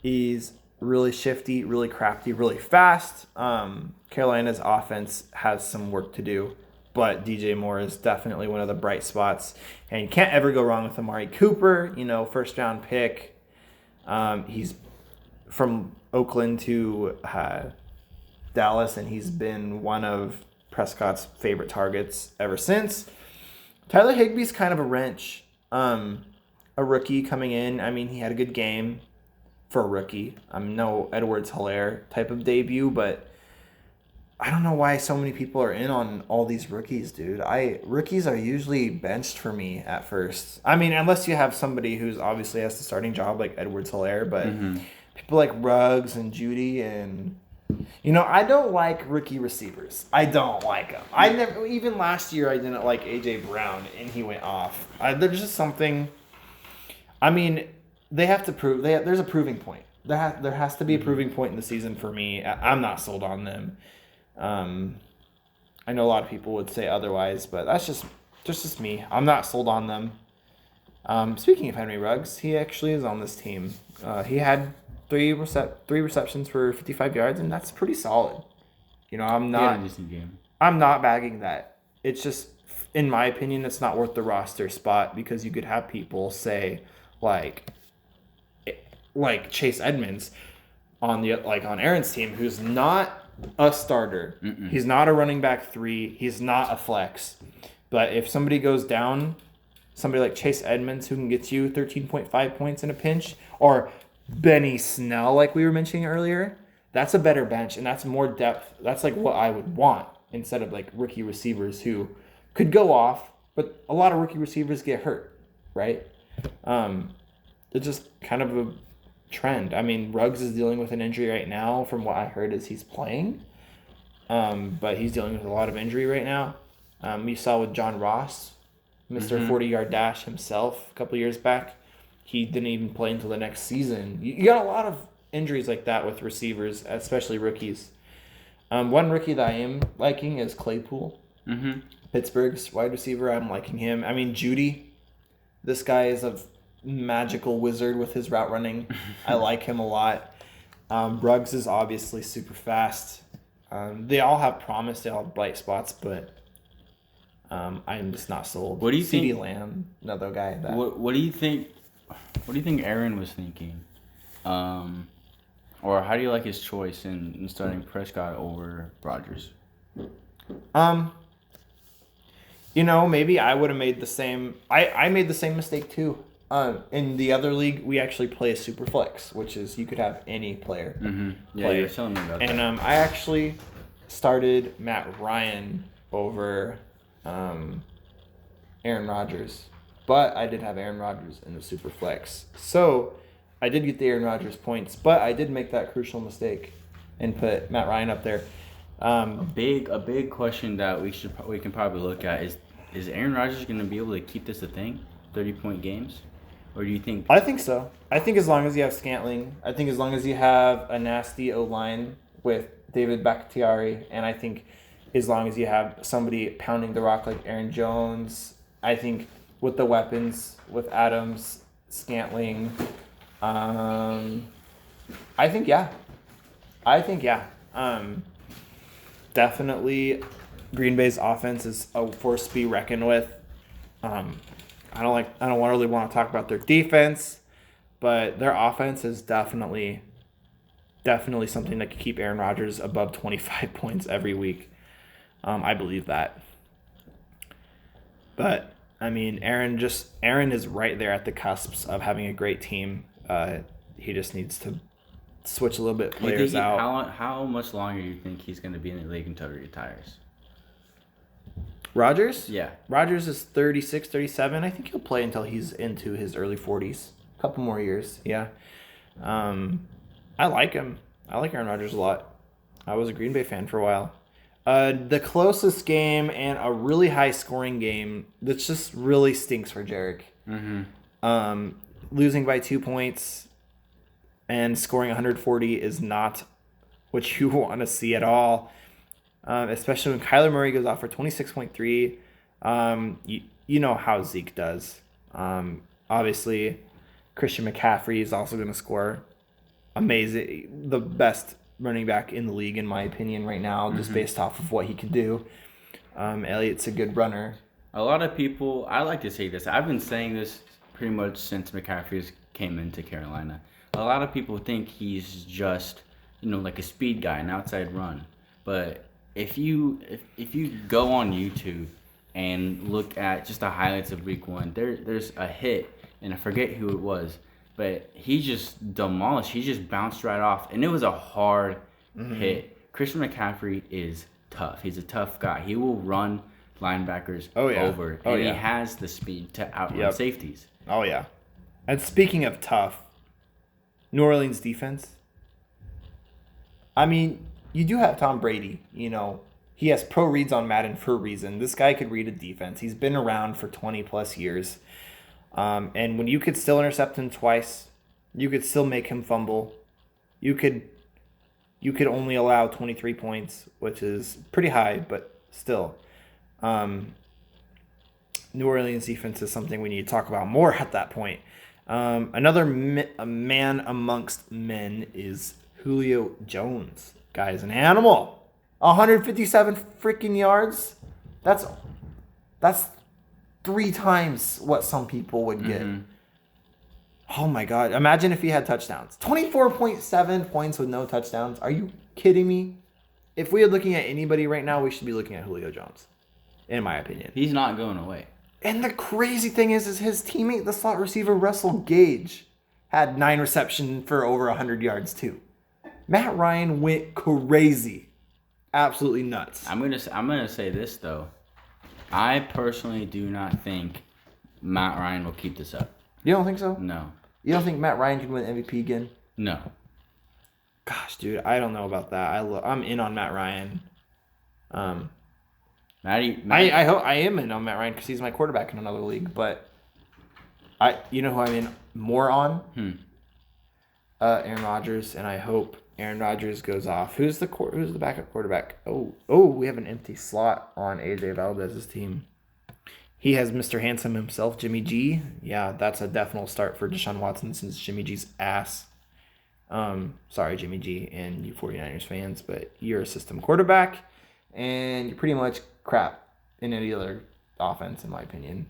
he's really shifty, really crafty, really fast. Carolina's offense has some work to do, but DJ Moore is definitely one of the bright spots. And you can't ever go wrong with Amari Cooper, first round pick. He's from Oakland to Dallas, and he's been one of Prescott's favorite targets ever since. Tyler Higbee's kind of a wrench. A rookie coming in. I mean, he had a good game for a rookie. No Edwards-Helaire type of debut, but I don't know why so many people are in on all these rookies, dude. Rookies are usually benched for me at first. I mean, unless you have somebody who's obviously has the starting job like Edwards-Helaire, but people like Ruggs and Judy and... I don't like rookie receivers. I don't like them. Even last year, I didn't like A.J. Brown, and he went off. There's just something... I mean, they have to prove... There's a proving point. There has to be a proving point in the season for me. I'm not sold on them. I know a lot of people would say otherwise, but that's just me. I'm not sold on them. Speaking of Henry Ruggs, he actually is on this team. He had... Three receptions for 55 yards, and that's pretty solid. I'm not bagging that. It's just, in my opinion, it's not worth the roster spot because you could have people say like Chase Edmonds on Aaron's team, who's not a starter. He's not a running back 3. He's not a flex. But if somebody goes down, somebody like Chase Edmonds who can get you 13.5 points in a pinch, or Benny Snell, like we were mentioning earlier, that's a better bench, and that's more depth. That's like what I would want instead of like rookie receivers who could go off, but a lot of rookie receivers get hurt, right? It's just kind of a trend. I mean, Ruggs is dealing with an injury right now. From what I heard, is he's playing, but he's dealing with a lot of injury right now. We saw with John Ross, Mr. 40-yard dash himself, a couple years back. He didn't even play until the next season. You got a lot of injuries like that with receivers, especially rookies. One rookie that I am liking is Claypool. Pittsburgh's wide receiver. I'm liking him. I mean, Judy. This guy is a magical wizard with his route running. I like him a lot. Ruggs is obviously super fast. They all have promise. They all have bright spots, but I'm just not sold. What do you think? CeeDee Lamb, another guy. What do you think? What do you think Aaron was thinking? Or how do you like his choice in starting Prescott over Rodgers? Maybe I would have made the same. I made the same mistake too. In the other league, we actually play a super flex, which is you could have any player. Yeah, you were telling me about that. And I actually started Matt Ryan over Aaron Rodgers. But I did have Aaron Rodgers in the super flex. So I did get the Aaron Rodgers points, but I did make that crucial mistake and put Matt Ryan up there. A big question that we can probably look at is Aaron Rodgers going to be able to keep this a thing, 30-point games? Or do you think... I think so. I think as long as you have Scantling, I think as long as you have a nasty O-line with David Bakhtiari, and I think as long as you have somebody pounding the rock like Aaron Jones. I think with the weapons, with Adams, Scantling, I think yeah. Definitely, Green Bay's offense is a force to be reckoned with. I don't really want to talk about their defense, but their offense is definitely something that could keep Aaron Rodgers above 25 points every week. I believe that. But I mean, Aaron is right there at the cusps of having a great team. He just needs to switch a little bit players out. How much longer do you think he's going to be in the league until he retires? Rodgers? Yeah. Rodgers is 36, 37. I think he'll play until he's into his early 40s. A couple more years, yeah. I like him. I like Aaron Rodgers a lot. I was a Green Bay fan for a while. The closest game and a really high-scoring game that just really stinks for Jarek. Mm-hmm. Losing by 2 points and scoring 140 is not what you want to see at all. Especially when Kyler Murray goes off for 26.3. You know how Zeke does. Obviously, Christian McCaffrey is also going to score. Amazing. The best running back in the league, in my opinion, right now, just based off of what he can do. Elliott's a good runner. A lot of people, I like to say this. I've been saying this pretty much since McCaffrey came into Carolina. A lot of people think he's just, like a speed guy, an outside run. But if you go on YouTube and look at just the highlights of Week 1, there's a hit, and I forget who it was, but he just demolished. He just bounced right off, and it was a hard hit. Christian McCaffrey is tough. He's a tough guy. He will run linebackers over, and he has the speed to outrun safeties. Oh, yeah. And speaking of tough, New Orleans defense, I mean, you do have Tom Brady, He has pro reads on Madden for a reason. This guy could read a defense. He's been around for 20-plus years. And when you could still intercept him twice, you could still make him fumble. You could only allow 23 points, which is pretty high, but still. New Orleans defense is something we need to talk about more at that point. Another man amongst men is Julio Jones. Guy's an animal. 157 freaking yards. That's 3 times what some people would get. Oh my God. Imagine if he had touchdowns. 24.7 points with no touchdowns. Are you kidding me? If we are looking at anybody right now, we should be looking at Julio Jones, in my opinion. He's not going away. And the crazy thing is his teammate, the slot receiver Russell Gage, had 9 receptions for over 100 yards too. Matt Ryan went crazy. Absolutely nuts. I'm gonna say this though. I personally do not think Matt Ryan will keep this up. You don't think so? No. You don't think Matt Ryan can win MVP again? No. Gosh, dude, I don't know about that. I'm in on Matt Ryan. I am in on Matt Ryan because he's my quarterback in another league. But you know who I'm in more on? Aaron Rodgers, and I hope Aaron Rodgers goes off. Who's the backup quarterback? Oh, we have an empty slot on AJ Valdez's team. He has Mr. Handsome himself, Jimmy G. Yeah, that's a definite start for Deshaun Watson since Jimmy G's ass. Sorry, Jimmy G and you 49ers fans, but you're a system quarterback, and you're pretty much crap in any other offense, in my opinion.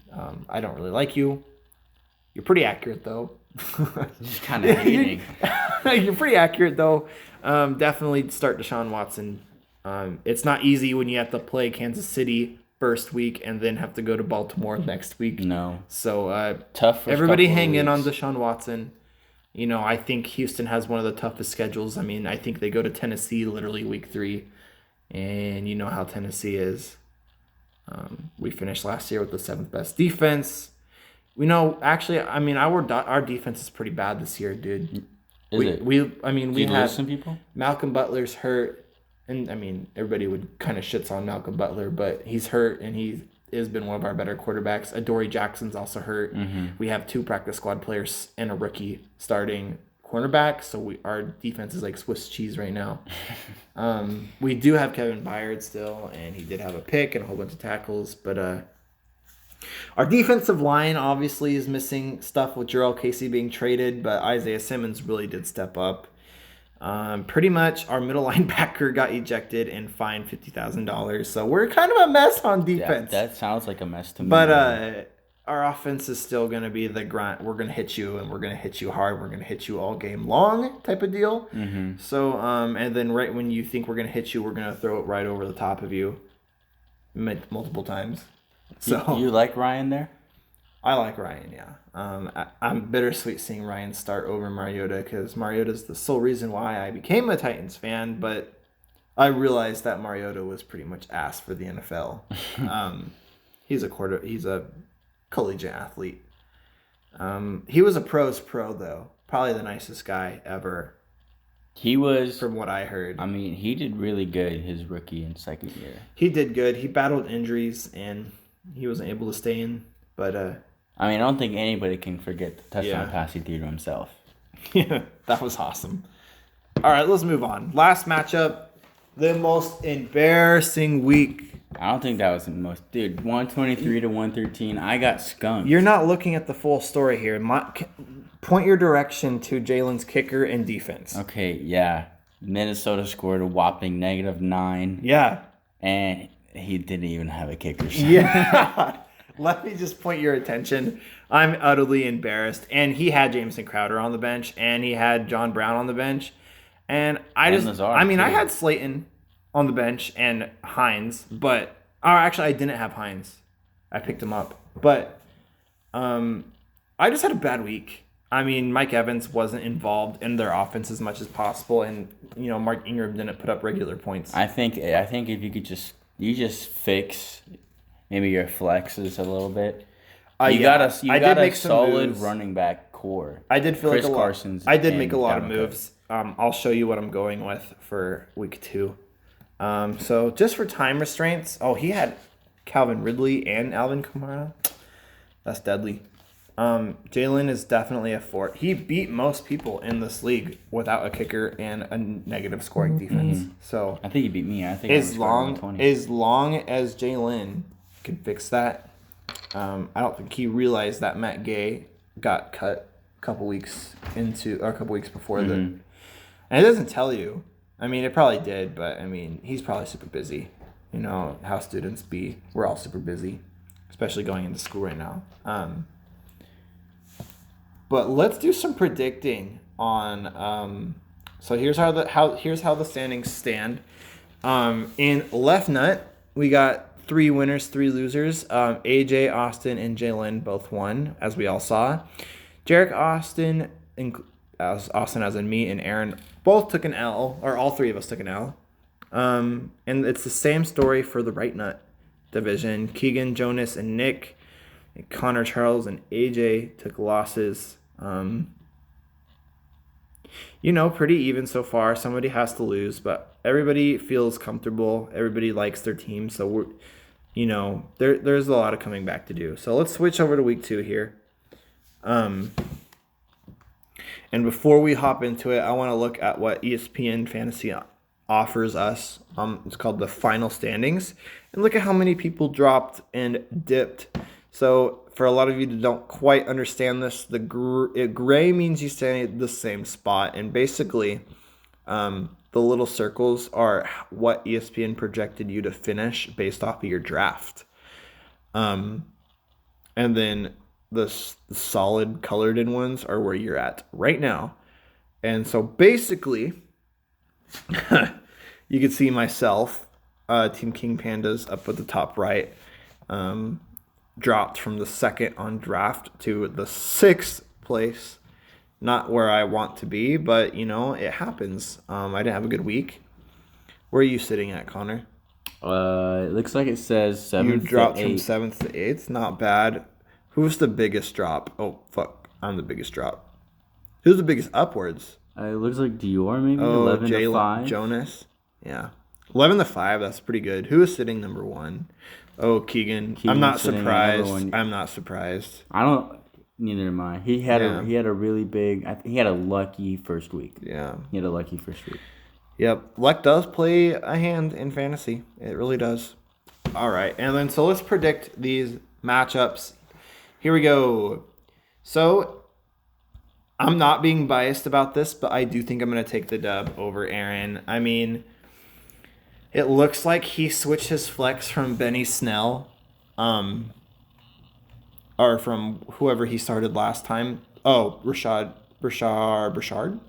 I don't really like you. You're pretty accurate, though. Just kind of hating. You're pretty accurate, though. Definitely start Deshaun Watson. It's not easy when you have to play Kansas City first week and then have to go to Baltimore next week. No. So tough. Everybody hang in on Deshaun Watson. I think Houston has one of the toughest schedules. I mean, I think they go to Tennessee literally week 3. And you know how Tennessee is. We finished last year with the 7th best defense. Our defense is pretty bad this year, dude. We had some people. Malcolm Butler's hurt, and everybody would kind of shits on Malcolm Butler, but he's hurt, and he has been one of our better quarterbacks. Adoree Jackson's also hurt. We have 2 practice squad players and a rookie starting cornerback, so our defense is like Swiss cheese right now. We do have Kevin Byard still, and he did have a pick and a whole bunch of tackles, but our defensive line obviously is missing stuff with Jarrell Casey being traded, but Isaiah Simmons really did step up. Pretty much our middle linebacker got ejected and fined $50,000, so we're kind of a mess on defense. That sounds like a mess to me. But our offense is still going to be the grunt. We're going to hit you, and we're going to hit you hard. We're going to hit you all game long type of deal. Mm-hmm. So, and then right when you think we're going to hit you, we're going to throw it right over the top of you multiple times. So you like Ryan there? I like Ryan, yeah. I'm bittersweet seeing Ryan start over Mariota because Mariota's the sole reason why I became a Titans fan, but I realized that Mariota was pretty much ass for the NFL. He's a collegiate athlete. He was a pro's pro, though. Probably the nicest guy ever. He was, from what I heard. I mean, he did really good his rookie and second year. He did good. He battled injuries, and he wasn't able to stay in, but I mean, I don't think anybody can forget the touchdown pass he threw to himself. Yeah, that was awesome. All right, let's move on. Last matchup, the most embarrassing week. I don't think that was the most... Dude, 123 to 113. I got skunked. You're not looking at the full story here. Point your direction to Jalen's kicker and defense. Okay, yeah. Minnesota scored a whopping -9. Yeah. And he didn't even have a kicker. Yeah. Let me just point your attention. I'm utterly embarrassed. And he had Jameson Crowder on the bench, and he had John Brown on the bench. And Lazard, I had Slayton on the bench and Hines, but actually I didn't have Hines. I picked him up. But I just had a bad week. I mean, Mike Evans wasn't involved in their offense as much as possible, and Mark Ingram didn't put up regular points. I think if you could just fix maybe your flexes a little bit. You got a solid moves. Running back core. I did feel Chris like Carson's I did make a lot of moves. I'll show you what I'm going with for week 2. So just for time restraints, he had Calvin Ridley and Alvin Kamara. That's deadly. Jalen is definitely a fort. He beat most people in this league without a kicker and a negative scoring defense. Mm-hmm. So I think he beat me. I think as long as Jalen could fix that, I don't think he realized that Matt Gay got cut a couple weeks before and it doesn't tell you. I mean, it probably did, but I mean, he's probably super busy. You know how students be. We're all super busy, especially going into school right now. But let's do some predicting on. So here's how the standings stand. In left nut, we got 3 winners, 3 losers. AJ, Austin, and Jalen both won, as we all saw. Jarek, Austin, as in me, and Aaron both took an L, or all 3 of us took an L. And it's the same story for the right nut division. Keegan, Jonas, and Nick, and Connor, Charles, and AJ took losses. Pretty even so far. Somebody has to lose, but everybody feels comfortable. Everybody likes their team, so there's a lot of coming back to do. So let's switch over to week 2 here. And before we hop into it, I want to look at what ESPN Fantasy offers us. It's called the final standings, and look at how many people dropped and dipped. So for a lot of you that don't quite understand this, the gray means you stay at the same spot, and basically the little circles are what ESPN projected you to finish based off of your draft. And then the solid colored in ones are where you're at right now. And so basically, you can see myself, Team King Pandas up at the top right, dropped from the 2nd on draft to the 6th place. Not where I want to be, but it happens. I didn't have a good week. Where are you sitting at, Connor? It looks like it says 7th. You dropped from 7th to 8th. Not bad. Who's the biggest drop? Oh, fuck. I'm the biggest drop. Who's the biggest upwards? It looks like Dior, maybe. 11 to 5. Jonas. Yeah. 11 to 5. That's pretty good. Who is sitting number 1? Oh, Keegan. I'm not surprised. I'm not surprised. Neither am I. He had Yeah. a really big. He had a lucky first week. Yeah. He had a lucky first week. Yep. Luck does play a hand in fantasy. It really does. All right. And then so let's predict these matchups. Here we go. So I'm not being biased about this, but I do think I'm going to take the dub over Aaron. I mean, it looks like he switched his flex from Benny Snell, or from whoever he started last time. Oh, Brashard Perriman.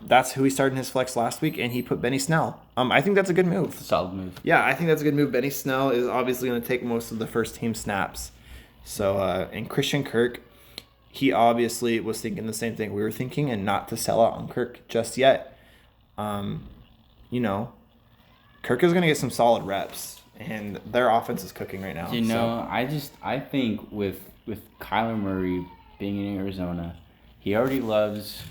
That's who he started in his flex last week, and he put Benny Snell. I think that's a good move. Solid move. Yeah, I think that's a good move. Benny Snell is obviously going to take most of the first team snaps. So, and Christian Kirk, he obviously was thinking the same thing we were thinking, and not to sell out on Kirk just yet. You know, Kirk is going to get some solid reps, and their offense is cooking right now. You know, I think with Kyler Murray being in Arizona, he already loves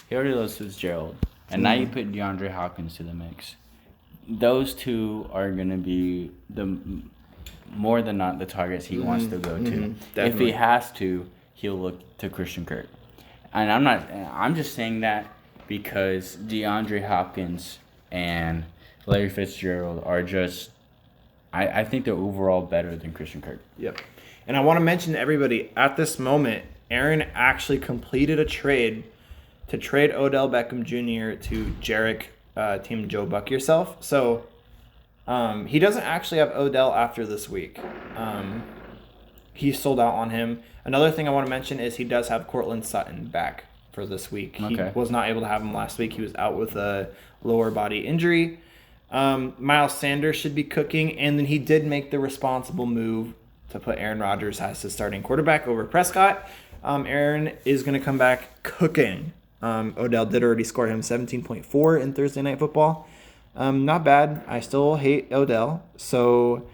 Fitzgerald, and now you put DeAndre Hopkins to the mix. Those two are going to be more than not the targets he wants to go to. If he has to, he'll look to Christian Kirk. And I'm just saying that because DeAndre Hopkins and Larry Fitzgerald are just, I think they're overall better than Christian Kirk. Yep. And I want to mention to everybody, at this moment, Aaron actually completed a trade to trade Odell Beckham Jr. to Jarek, Team Joe Buck Yourself. So he doesn't actually have Odell after this week. He sold out on him. Another thing I want to mention is he does have Cortland Sutton back for this week. Okay. He was not able to have him last week. He was out with a lower body injury. Miles Sanders should be cooking, and then he did make the responsible move to put Aaron Rodgers as his starting quarterback over Prescott. Aaron is going to come back cooking. Odell did already score him 17.4 in Thursday Night Football. Not bad. I still hate Odell. So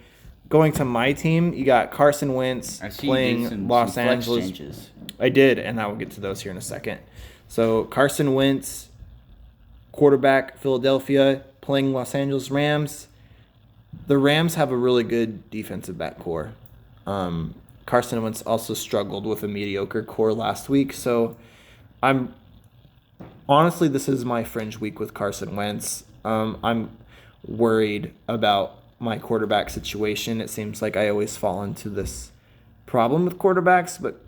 going to my team, you got Carson Wentz playing Los Angeles. Changes. I did, and I will get to those here in a second. So Carson Wentz, quarterback, Philadelphia, playing Los Angeles Rams. The Rams have a really good defensive back core. Carson Wentz also struggled with a mediocre core last week, so honestly, this is my fringe week with Carson Wentz. I'm worried about my quarterback situation. It seems like I always fall into this problem with quarterbacks, but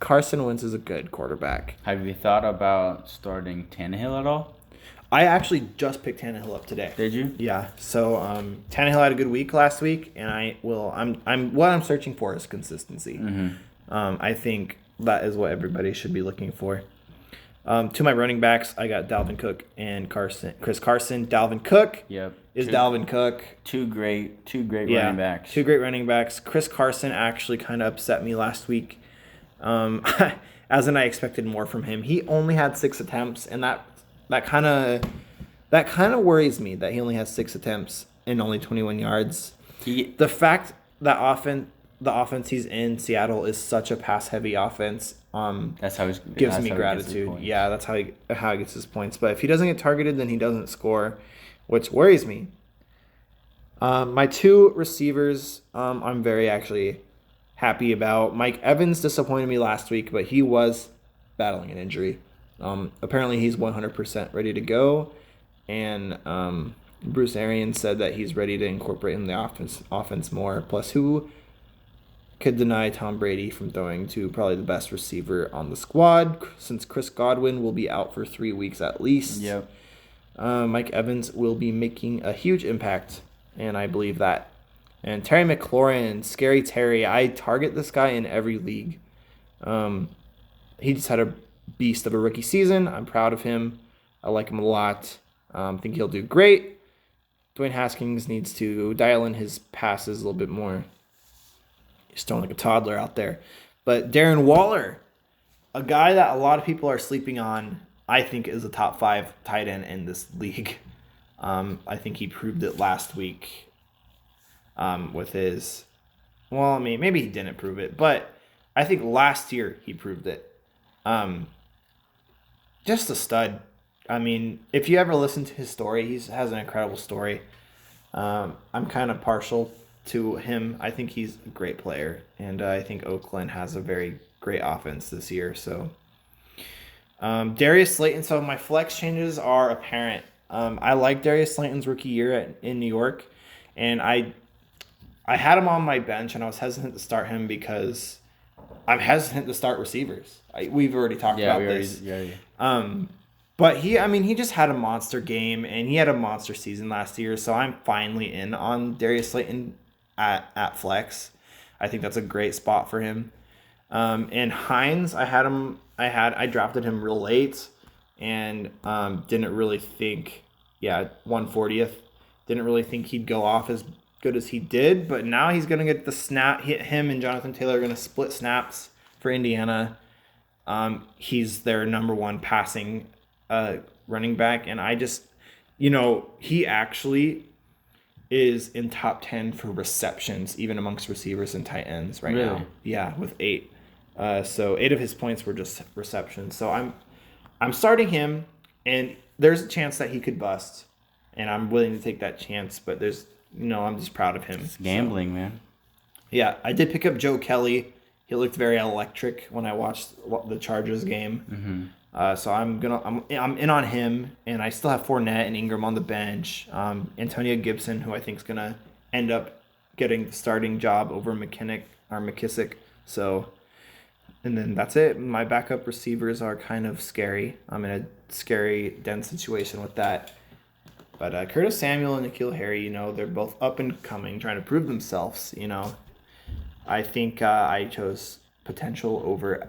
Carson Wentz is a good quarterback. Have you thought about starting Tannehill at all? I actually just picked Tannehill up today. Did you? Yeah. So Tannehill had a good week last week, and what I'm searching for is consistency. I think that is what everybody should be looking for. To my running backs, I got Dalvin Cook and Chris Carson. Dalvin Cook is Dalvin Cook. Two great running backs. Two great running backs. Chris Carson actually kind of upset me last week. As in I expected more from him. He only had 6 attempts, and that kind of worries me that he only has 6 attempts and only 21 yards. The fact that the offense he's in, Seattle, is such a pass-heavy offense. That's how gives me gratitude. Yeah, that's how he gets his points. But if he doesn't get targeted, then he doesn't score, which worries me. My 2 receivers, I'm very actually happy about. Mike Evans disappointed me last week, but he was battling an injury. Apparently he's 100% ready to go, and Bruce Arians said that he's ready to incorporate him in the offense more. Plus, who could deny Tom Brady from throwing to probably the best receiver on the squad, since Chris Godwin will be out for 3 weeks at least. Yep. Mike Evans will be making a huge impact, and I believe that. And Terry McLaurin, Scary Terry, I target this guy in every league. He just had a beast of a rookie season. I'm proud of him. I like him a lot. I think he'll do great. Dwayne Haskins needs to dial in his passes a little bit more. He's throwing like a toddler out there. But Darren Waller, a guy that a lot of people are sleeping on, I think is a top 5 tight end in this league. I think he proved it last week with his... Well, I mean, maybe he didn't prove it, but I think last year he proved it. Just a stud. I mean, if you ever listen to his story, he has an incredible story. I'm kind of partial to him. I think he's a great player, and I think Oakland has a very great offense this year. So, Darius Slayton. So my flex changes are apparent. I like Darius Slayton's rookie year in New York, and I had him on my bench, and I was hesitant to start him because I'm hesitant to start receivers. We've already talked about this. But he just had a monster game, and he had a monster season last year. So I'm finally in on Darius Slayton at flex. I think that's a great spot for him. And Hines, I drafted him real late, and didn't really think, 140th. Didn't really think he'd go off as good as he did, but now he's gonna get the snap. Him and Jonathan Taylor are gonna split snaps for Indiana. He's their number one passing running back, and I just, he actually is in top 10 for receptions, even amongst receivers and tight ends right now. Yeah, with 8. So 8 of his points were just receptions. So I'm starting him, and there's a chance that he could bust, and I'm willing to take that chance. But I'm just proud of him. It's gambling, man. Yeah, I did pick up Joe Kelly. He looked very electric when I watched the Chargers game. So I'm in on him, and I still have Fournette and Ingram on the bench. Antonio Gibson, who I think is gonna end up getting the starting job over McKissick. So, and then that's it. My backup receivers are kind of scary. I'm in a scary, dense situation with that. But Curtis Samuel and N'Keal Harry, they're both up and coming, trying to prove themselves. I think I chose potential over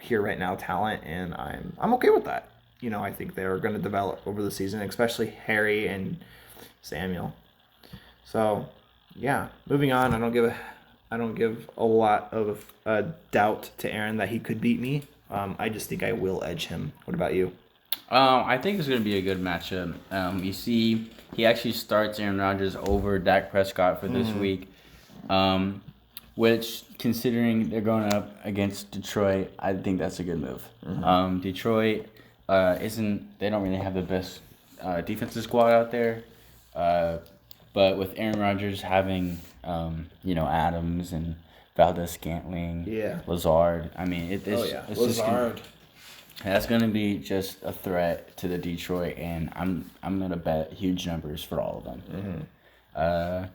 here right now talent, and I'm okay with that. I think they're going to develop over the season, especially Harry and Samuel. So, yeah, moving on. I don't give a lot of doubt to Aaron that he could beat me. I just think I will edge him. What about you? I think it's going to be a good matchup. You see, he actually starts Aaron Rodgers over Dak Prescott for this week, which, considering they're going up against Detroit, I think that's a good move. Detroit they don't really have the best defensive squad out there, but with Aaron Rodgers having Adams and Valdez-Scantling, Lazard, it's Lazard. That's going to be just a threat to the Detroit, and I'm going to bet huge numbers for all of them.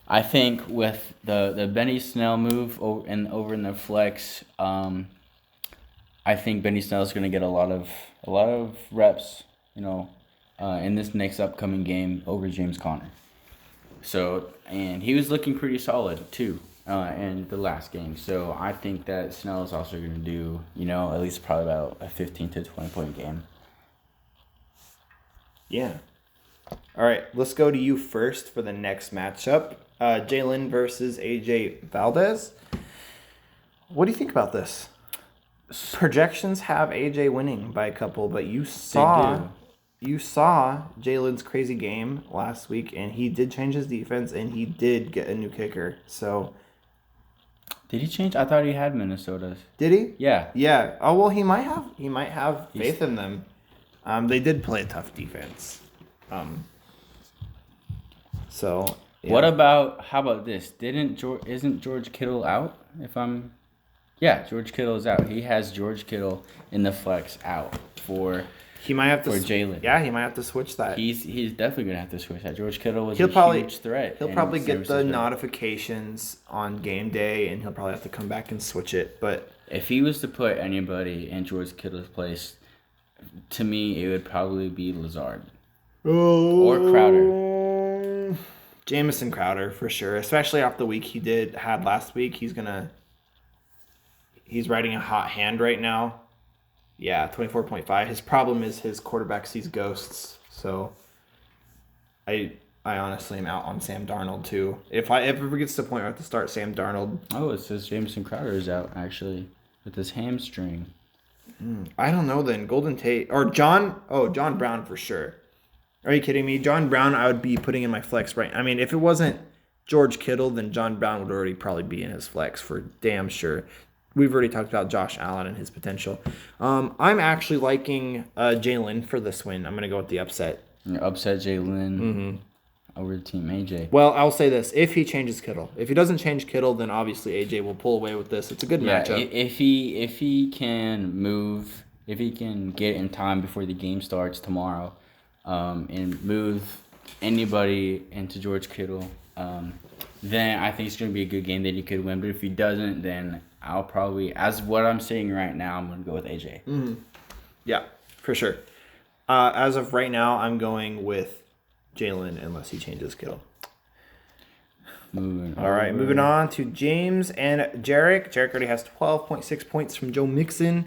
I think with the Benny Snell move over in the flex, I think Benny Snell is going to get a lot of reps, in this next upcoming game over James Conner. So, and he was looking pretty solid too. In the last game. So I think that Snell is also going to do, at least probably about a 15 to 20 point game. Yeah. All right, let's go to you first for the next matchup. Jalen versus AJ Valdez. What do you think about this? Projections have AJ winning by a couple, but you saw Jalen's crazy game last week, and he did change his defense, and he did get a new kicker. So, did he change? I thought he had Minnesota's. did he? Yeah. Yeah. Oh well, he might have faith in them. They did play a tough defense. So. Yeah. How about this? Isn't George Kittle out? George Kittle is out. He has George Kittle in the flex out for. He might have to for Jalen. Yeah, he might have to switch that. He's definitely gonna have to switch that. George Kittle was huge threat. He'll probably get the notifications on game day, and he'll probably have to come back and switch it. But if he was to put anybody in George Kittle's place, to me it would probably be Lazard or Crowder. Jamison Crowder for sure, especially off the week he had last week. He's riding a hot hand right now. Yeah, 24.5. His problem is his quarterback sees ghosts. So I honestly am out on Sam Darnold too. If it ever gets to the point where I have to start Sam Darnold. Oh, it says Jamison Crowder is out actually with his hamstring. I don't know then. Golden Tate or John Brown for sure. Are you kidding me? John Brown I would be putting in my flex right. I mean, if it wasn't George Kittle, then John Brown would already probably be in his flex for damn sure. We've already talked about Josh Allen and his potential. I'm actually liking Jalen for this win. I'm going to go with the upset. Upset Jalen. over Team AJ. Well, I'll say this: if he changes Kittle, if he doesn't change Kittle, then obviously AJ will pull away with this. It's a good matchup. If he can move, if he can get in time before the game starts tomorrow, and move anybody into George Kittle, then I think it's going to be a good game that he could win. But if he doesn't, then I'll probably, as what I'm saying right now, I'm going to go with AJ. Mm-hmm. Yeah, for sure. As of right now, I'm going with Jalen unless he changes Kittle. All right, moving on to James and Jarek. Jarek already has 12.6 points from Joe Mixon.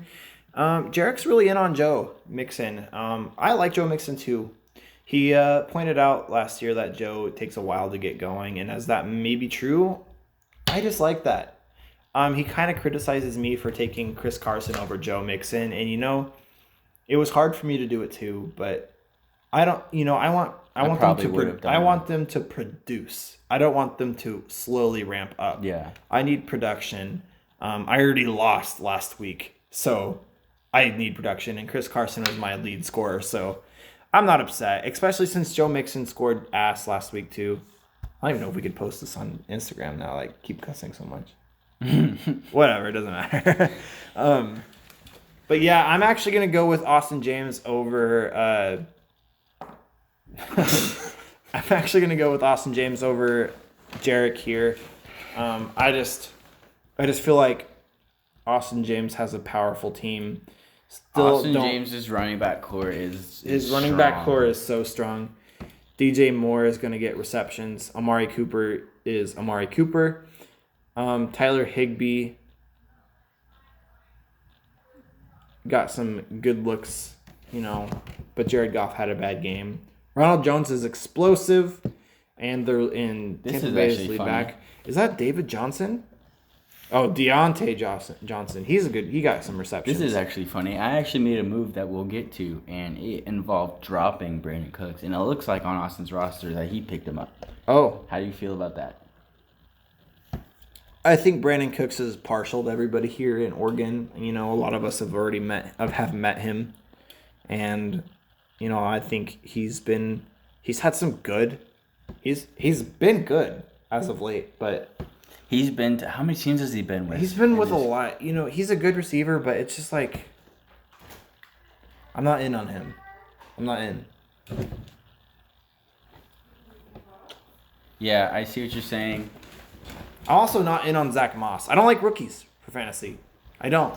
Jarek's really in on Joe Mixon. I like Joe Mixon too. He pointed out last year that Joe takes a while to get going, and as that may be true, I just like that. He kind of criticizes me for taking Chris Carson over Joe Mixon, and it was hard for me to do it too, but I don't. I want them to produce. I don't want them to slowly ramp up. Yeah. I need production. I already lost last week, so I need production, and Chris Carson was my lead scorer, so I'm not upset, especially since Joe Mixon scored ass last week too. I don't even know if we could post this on Instagram now. Like, keep cussing so much. Whatever, it doesn't matter. But yeah, I'm actually gonna go with Austin James over. I'm actually gonna go with Austin James over Jarek here. I just feel like Austin James has a powerful team. James's running back core is running back core is so strong. DJ Moore is gonna get receptions. Amari Cooper is Amari Cooper. Tyler Higbee got some good looks, but Jared Goff had a bad game. Ronald Jones is explosive, and they're in Tampa Bay's lead back. Is that David Johnson? Oh, Deontay Johnson. He got some receptions. This is actually funny. I actually made a move that we'll get to, and it involved dropping Brandon Cooks, and it looks like on Austin's roster that he picked him up. Oh. How do you feel about that? I think Brandon Cooks is partial to everybody here in Oregon. A lot of us have already met him, and I think he's had some good. He's been good as of late, but he's been to, how many teams has he been with? He's been with a lot. He's a good receiver, but it's just like I'm not in on him. I'm not in. Yeah, I see what you're saying. I'm also not in on Zach Moss. I don't like rookies for fantasy. I don't.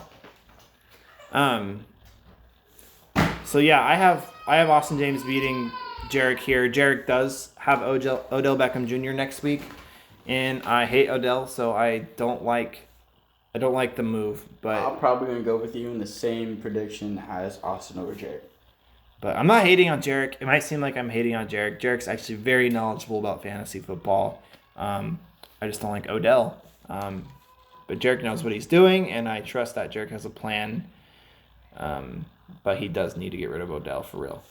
So yeah, I have Austin James beating Jarek here. Jarek does have Odell Beckham Jr. next week, and I hate Odell, so I don't like the move. But I'm probably gonna go with you in the same prediction as Austin over Jarek. But I'm not hating on Jarek. It might seem like I'm hating on Jarek. Jarek's actually very knowledgeable about fantasy football. I just don't like Odell. But Jarek knows what he's doing, and I trust that Jarek has a plan. But he does need to get rid of Odell for real.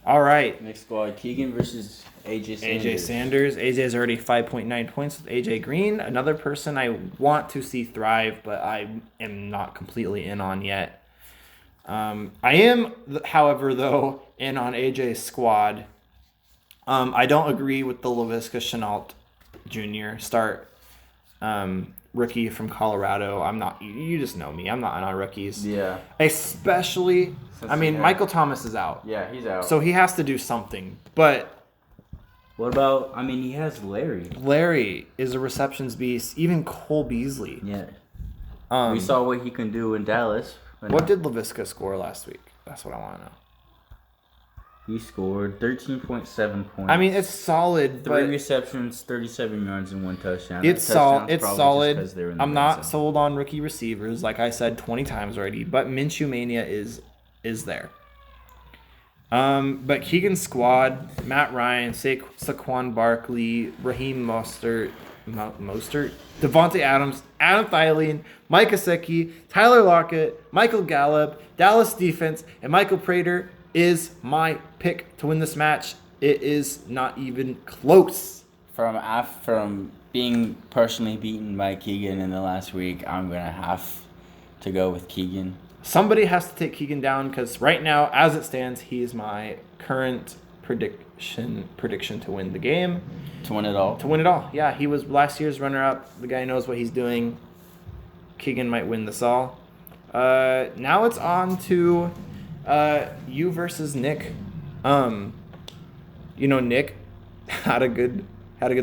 All right. Next squad, Keegan versus AJ Sanders. AJ Sanders. AJ is already 5.9 points with AJ Green. Another person I want to see thrive, but I am not completely in on yet. I am, however, though, in on AJ's squad. I don't agree with the Laviska Shenault Jr. start, rookie from Colorado. I'm not. You just know me. I'm not on rookies. Yeah. Especially, Michael Thomas is out. Yeah, he's out. So he has to do something. But what about? He has Larry. Larry is a receptions beast. Even Cole Beasley. Yeah. We saw what he can do in Dallas. What did Laviska score last week? That's what I want to know. He scored 13.7 points. It's solid. 3 receptions, 37 yards, and 1 touchdown. It's solid. I'm not sold on rookie receivers, like I said 20 times already. But Minshew Mania is there. But Keegan's squad: Matt Ryan, Saquon Barkley, Raheem Mostert, Devontae Adams, Adam Thielen, Mike Gesicki, Tyler Lockett, Michael Gallup, Dallas defense, and Michael Prater is my pick to win this match. It is not even close. From being personally beaten by Keegan in the last week, I'm going to have to go with Keegan. Somebody has to take Keegan down because right now, as it stands, he is my current prediction to win the game. To win it all. To win it all. Yeah, he was last year's runner-up. The guy knows what he's doing. Keegan might win this all. Now it's on to you versus Nick. Nick had a good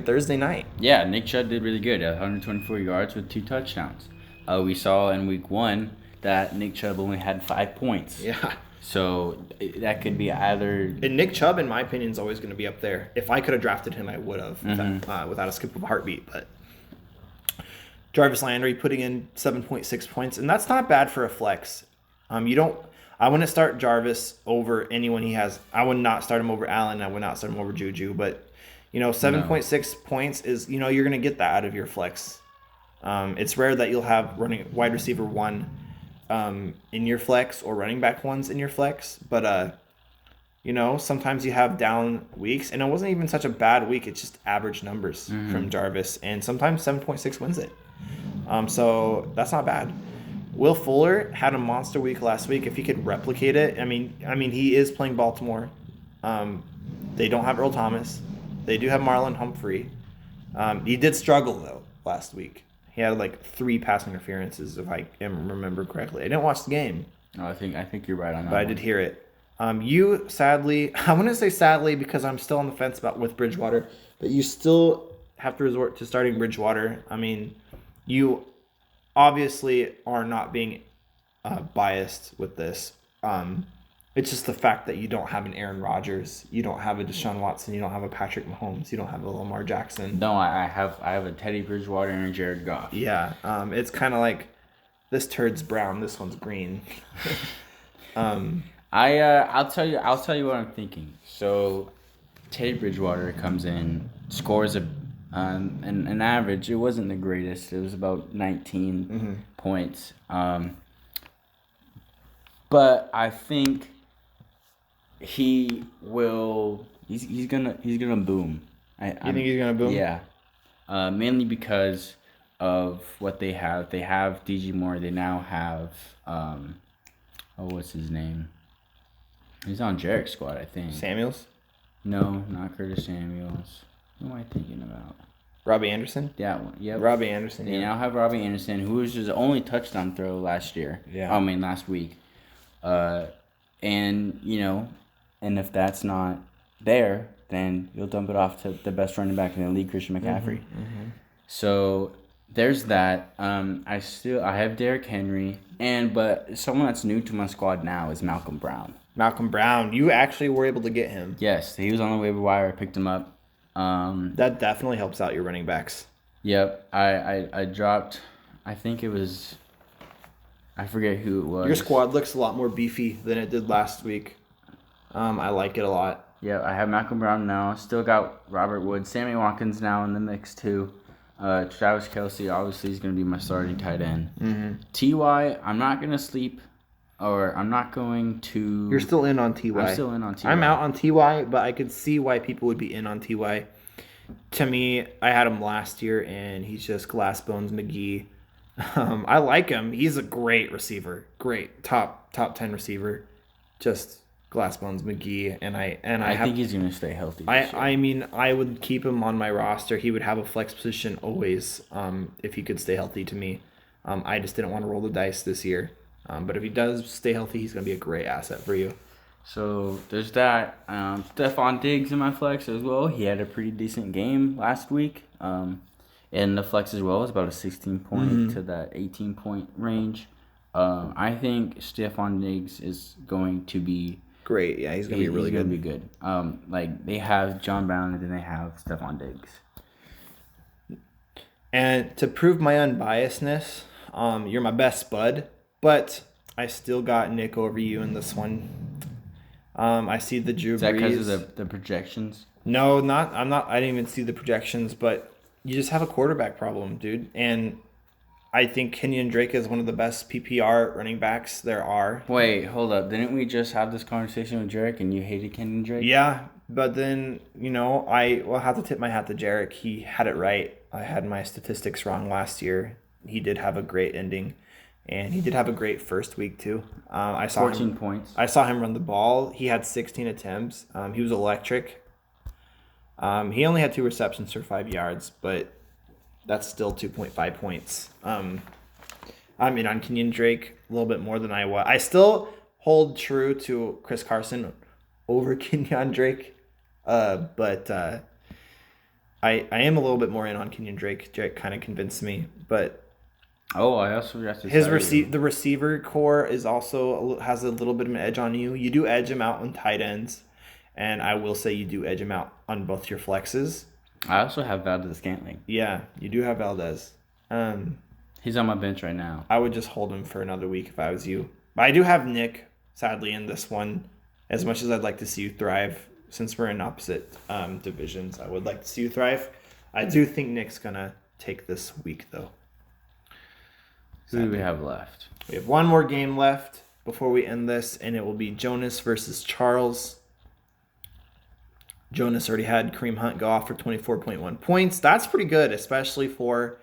Thursday night. Yeah, Nick Chubb did really good at 124 yards with 2 touchdowns. We saw in week 1 that Nick Chubb only had 5 points. Yeah. So that could be either. And Nick Chubb, in my opinion, is always going to be up there. If I could have drafted him, I would have without a skip of a heartbeat. But Jarvis Landry putting in 7.6 points, and that's not bad for a flex. I wouldn't start Jarvis over anyone he has. I would not start him over Allen. I would not start him over Juju. But 7.6 points is you're going to get that out of your flex. It's rare that you'll have running wide receiver 1 in your flex or running back 1s in your flex. But sometimes you have down weeks, and it wasn't even such a bad week. It's just average numbers from Jarvis, and sometimes 7.6 wins it. So that's not bad. Will Fuller had a monster week last week. If he could replicate it, I mean, he is playing Baltimore. They don't have Earl Thomas. They do have Marlon Humphrey. He did struggle though last week. He had like 3 pass interferences, if I remember correctly. I didn't watch the game. No, I think you're right on that. But I did hear it. You sadly, I wouldn't say sadly because I'm still on the fence with Bridgewater, but you still have to resort to starting Bridgewater. I mean, you obviously are not being biased with this. It's just the fact that you don't have an Aaron Rodgers, you don't have a Deshaun Watson, you don't have a Patrick Mahomes, you don't have a Lamar Jackson. No, I have a Teddy Bridgewater and a Jared Goff. Yeah, it's kind of like this turd's brown, this one's green. I'll tell you what I'm thinking. So, Teddy Bridgewater comes in, scores an average. It wasn't the greatest. It was about 19 points. But I think he will. He's gonna boom. You think he's gonna boom? Yeah. Mainly because of what they have. They have DJ Moore. They now have what's his name? He's on Jarek's squad, I think. Samuels? No, not Curtis Samuels. Who am I thinking about? Robbie Anderson? That one. Yep. Robbie Anderson. They now have Robbie Anderson, who was his only touchdown throw last year. Yeah. Last week. And if that's not there, then you'll dump it off to the best running back in the league, Christian McCaffrey. So there's that. I have Derrick Henry, but someone that's new to my squad now is Malcolm Brown. Malcolm Brown, you actually were able to get him. Yes, he was on the waiver wire. I picked him up. That definitely helps out your running backs. Yep, I dropped. I think it was. I forget who it was. Your squad looks a lot more beefy than it did last week. I like it a lot. Yeah, I have Malcolm Brown now. Still got Robert Woods. Sammy Watkins now in the mix too. Travis Kelce obviously is going to be my starting tight end. T.Y., I'm not going to sleep, or I'm not going to... You're still in on T.Y. I'm still in on T.Y. I'm out on T.Y., but I could see why people would be in on T.Y. To me, I had him last year, and he's just Glass Bones McGee. I like him. He's a great receiver. Great. Top 10 receiver. Just Glass Bones McGee, and I think he's going to stay healthy. I mean, I would keep him on my roster. He would have a flex position always if he could stay healthy to me. I just didn't want to roll the dice this year. But if he does stay healthy, he's going to be a great asset for you. So there's that. Stephon Diggs in my flex as well. He had a pretty decent game last week. And the flex as well is about a 16-point to that 18-point range. I think Stephon Diggs is going to be great. Yeah, he's going to be really good. He's going to be good. They have John Brown and then they have Stephon Diggs. And to prove my unbiasedness, you're my best bud, but I still got Nick over you in this one. I see the Drew Brees. Is that because of the projections? No, I didn't even see the projections, but you just have a quarterback problem, dude. And I think Kenyon Drake is one of the best PPR running backs there are. Wait, hold up. Didn't we just have this conversation with Jarek and you hated Kenyon Drake? Yeah, but then, I will have to tip my hat to Jarek. He had it right. I had my statistics wrong last year. He did have a great ending. and he did have a great first week too. I saw 14 him. points. I saw him run the ball. He had 16 attempts. He was electric. He only had 2 receptions for 5 yards, but that's still 2.5 points. I'm in on Kenyon Drake a little bit more than I was. I still hold true to Chris Carson over Kenyon Drake, but I am a little bit more in on Kenyon Drake. Drake kind of convinced me, but Oh, I also forgot to the receiver core is also has a little bit of an edge on you. You do edge him out on tight ends, and I will say you do edge him out on both your flexes. I also have Valdez-Scantling. Yeah, you do have Valdez. He's on my bench right now. I would just hold him for another week if I was you. But I do have Nick, sadly, in this one. As much as I'd like to see you thrive, since we're in opposite divisions, I would like to see you thrive. I do think Nick's going to take this week, though. Who do we have left? We have one more game left before we end this, and it will be Jonas versus Charles. Jonas already had Kareem Hunt go off for 24.1 points. That's pretty good, especially for,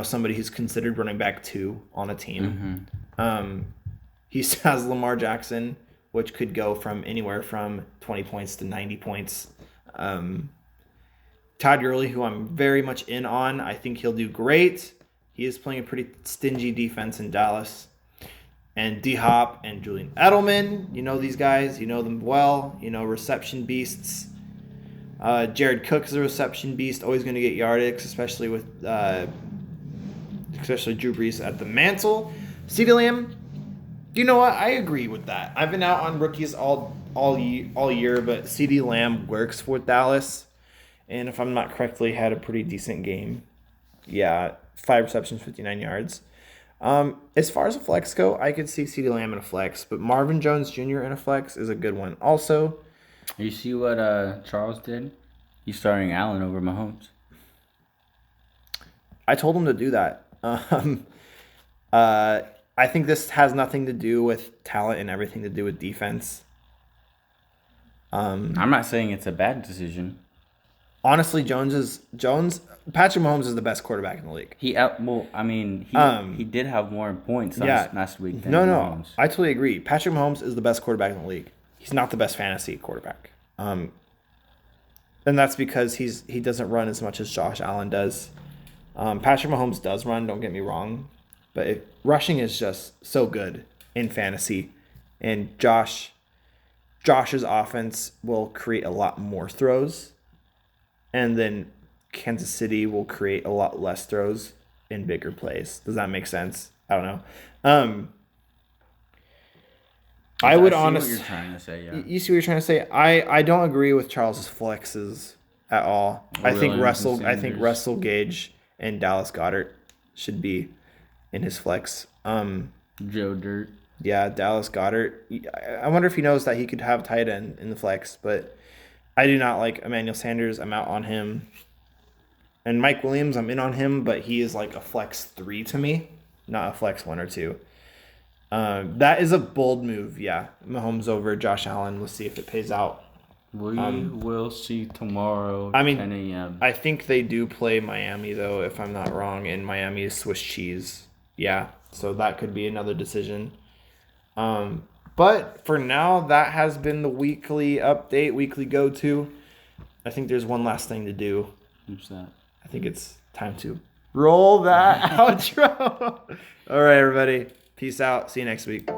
somebody who's considered running back 2 on a team. Mm-hmm. He has Lamar Jackson, which could go from anywhere from 20 points to 90 points. Todd Gurley, who I'm very much in on, I think he'll do great. He is playing a pretty stingy defense in Dallas. And D-Hop and Julian Edelman, you know these guys. You know them well. Reception beasts. Jared Cook is a reception beast. Always going to get yardage, especially with Drew Brees at the mantle. CeeDee Lamb, you know what? I agree with that. I've been out on rookies all year, but CeeDee Lamb works for Dallas. And if I'm not correctly, had a pretty decent game. Yeah, 5 receptions, 59 yards. As far as a flex go, I could see CeeDee Lamb in a flex, but Marvin Jones Jr. in a flex is a good one. Also, you see what Charles did? He's starting Allen over Mahomes. I told him to do that. I think this has nothing to do with talent and everything to do with defense. I'm not saying it's a bad decision. Honestly, Patrick Mahomes is the best quarterback in the league. He did have more points last week than No, Mahomes. I totally agree. Patrick Mahomes is the best quarterback in the league. He's not the best fantasy quarterback. And that's because he doesn't run as much as Josh Allen does. Patrick Mahomes does run, don't get me wrong, but rushing is just so good in fantasy. And Josh's offense will create a lot more throws. And then Kansas City will create a lot less throws in bigger plays. Does that make sense? I don't know. I would honestly. What you're trying to say, yeah. You see what you're trying to say? I don't agree with Charles's flexes at all. I think Russell Gage and Dallas Goedert should be in his flex. Joe Dirt. Yeah, Dallas Goedert. I wonder if he knows that he could have tight end in the flex, but I do not like Emmanuel Sanders. I'm out on him. And Mike Williams, I'm in on him, but he is like a flex 3 to me, not a flex 1 or 2. That is a bold move, yeah. Mahomes over Josh Allen. We'll see if it pays out. We will see tomorrow, 10 a.m. I think they do play Miami, though, if I'm not wrong, and Miami is Swiss cheese. Yeah, so that could be another decision. But for now, that has been the weekly update, weekly go-to. I think there's one last thing to do. What's that? I think it's time to roll that outro. All right, everybody. Peace out. See you next week.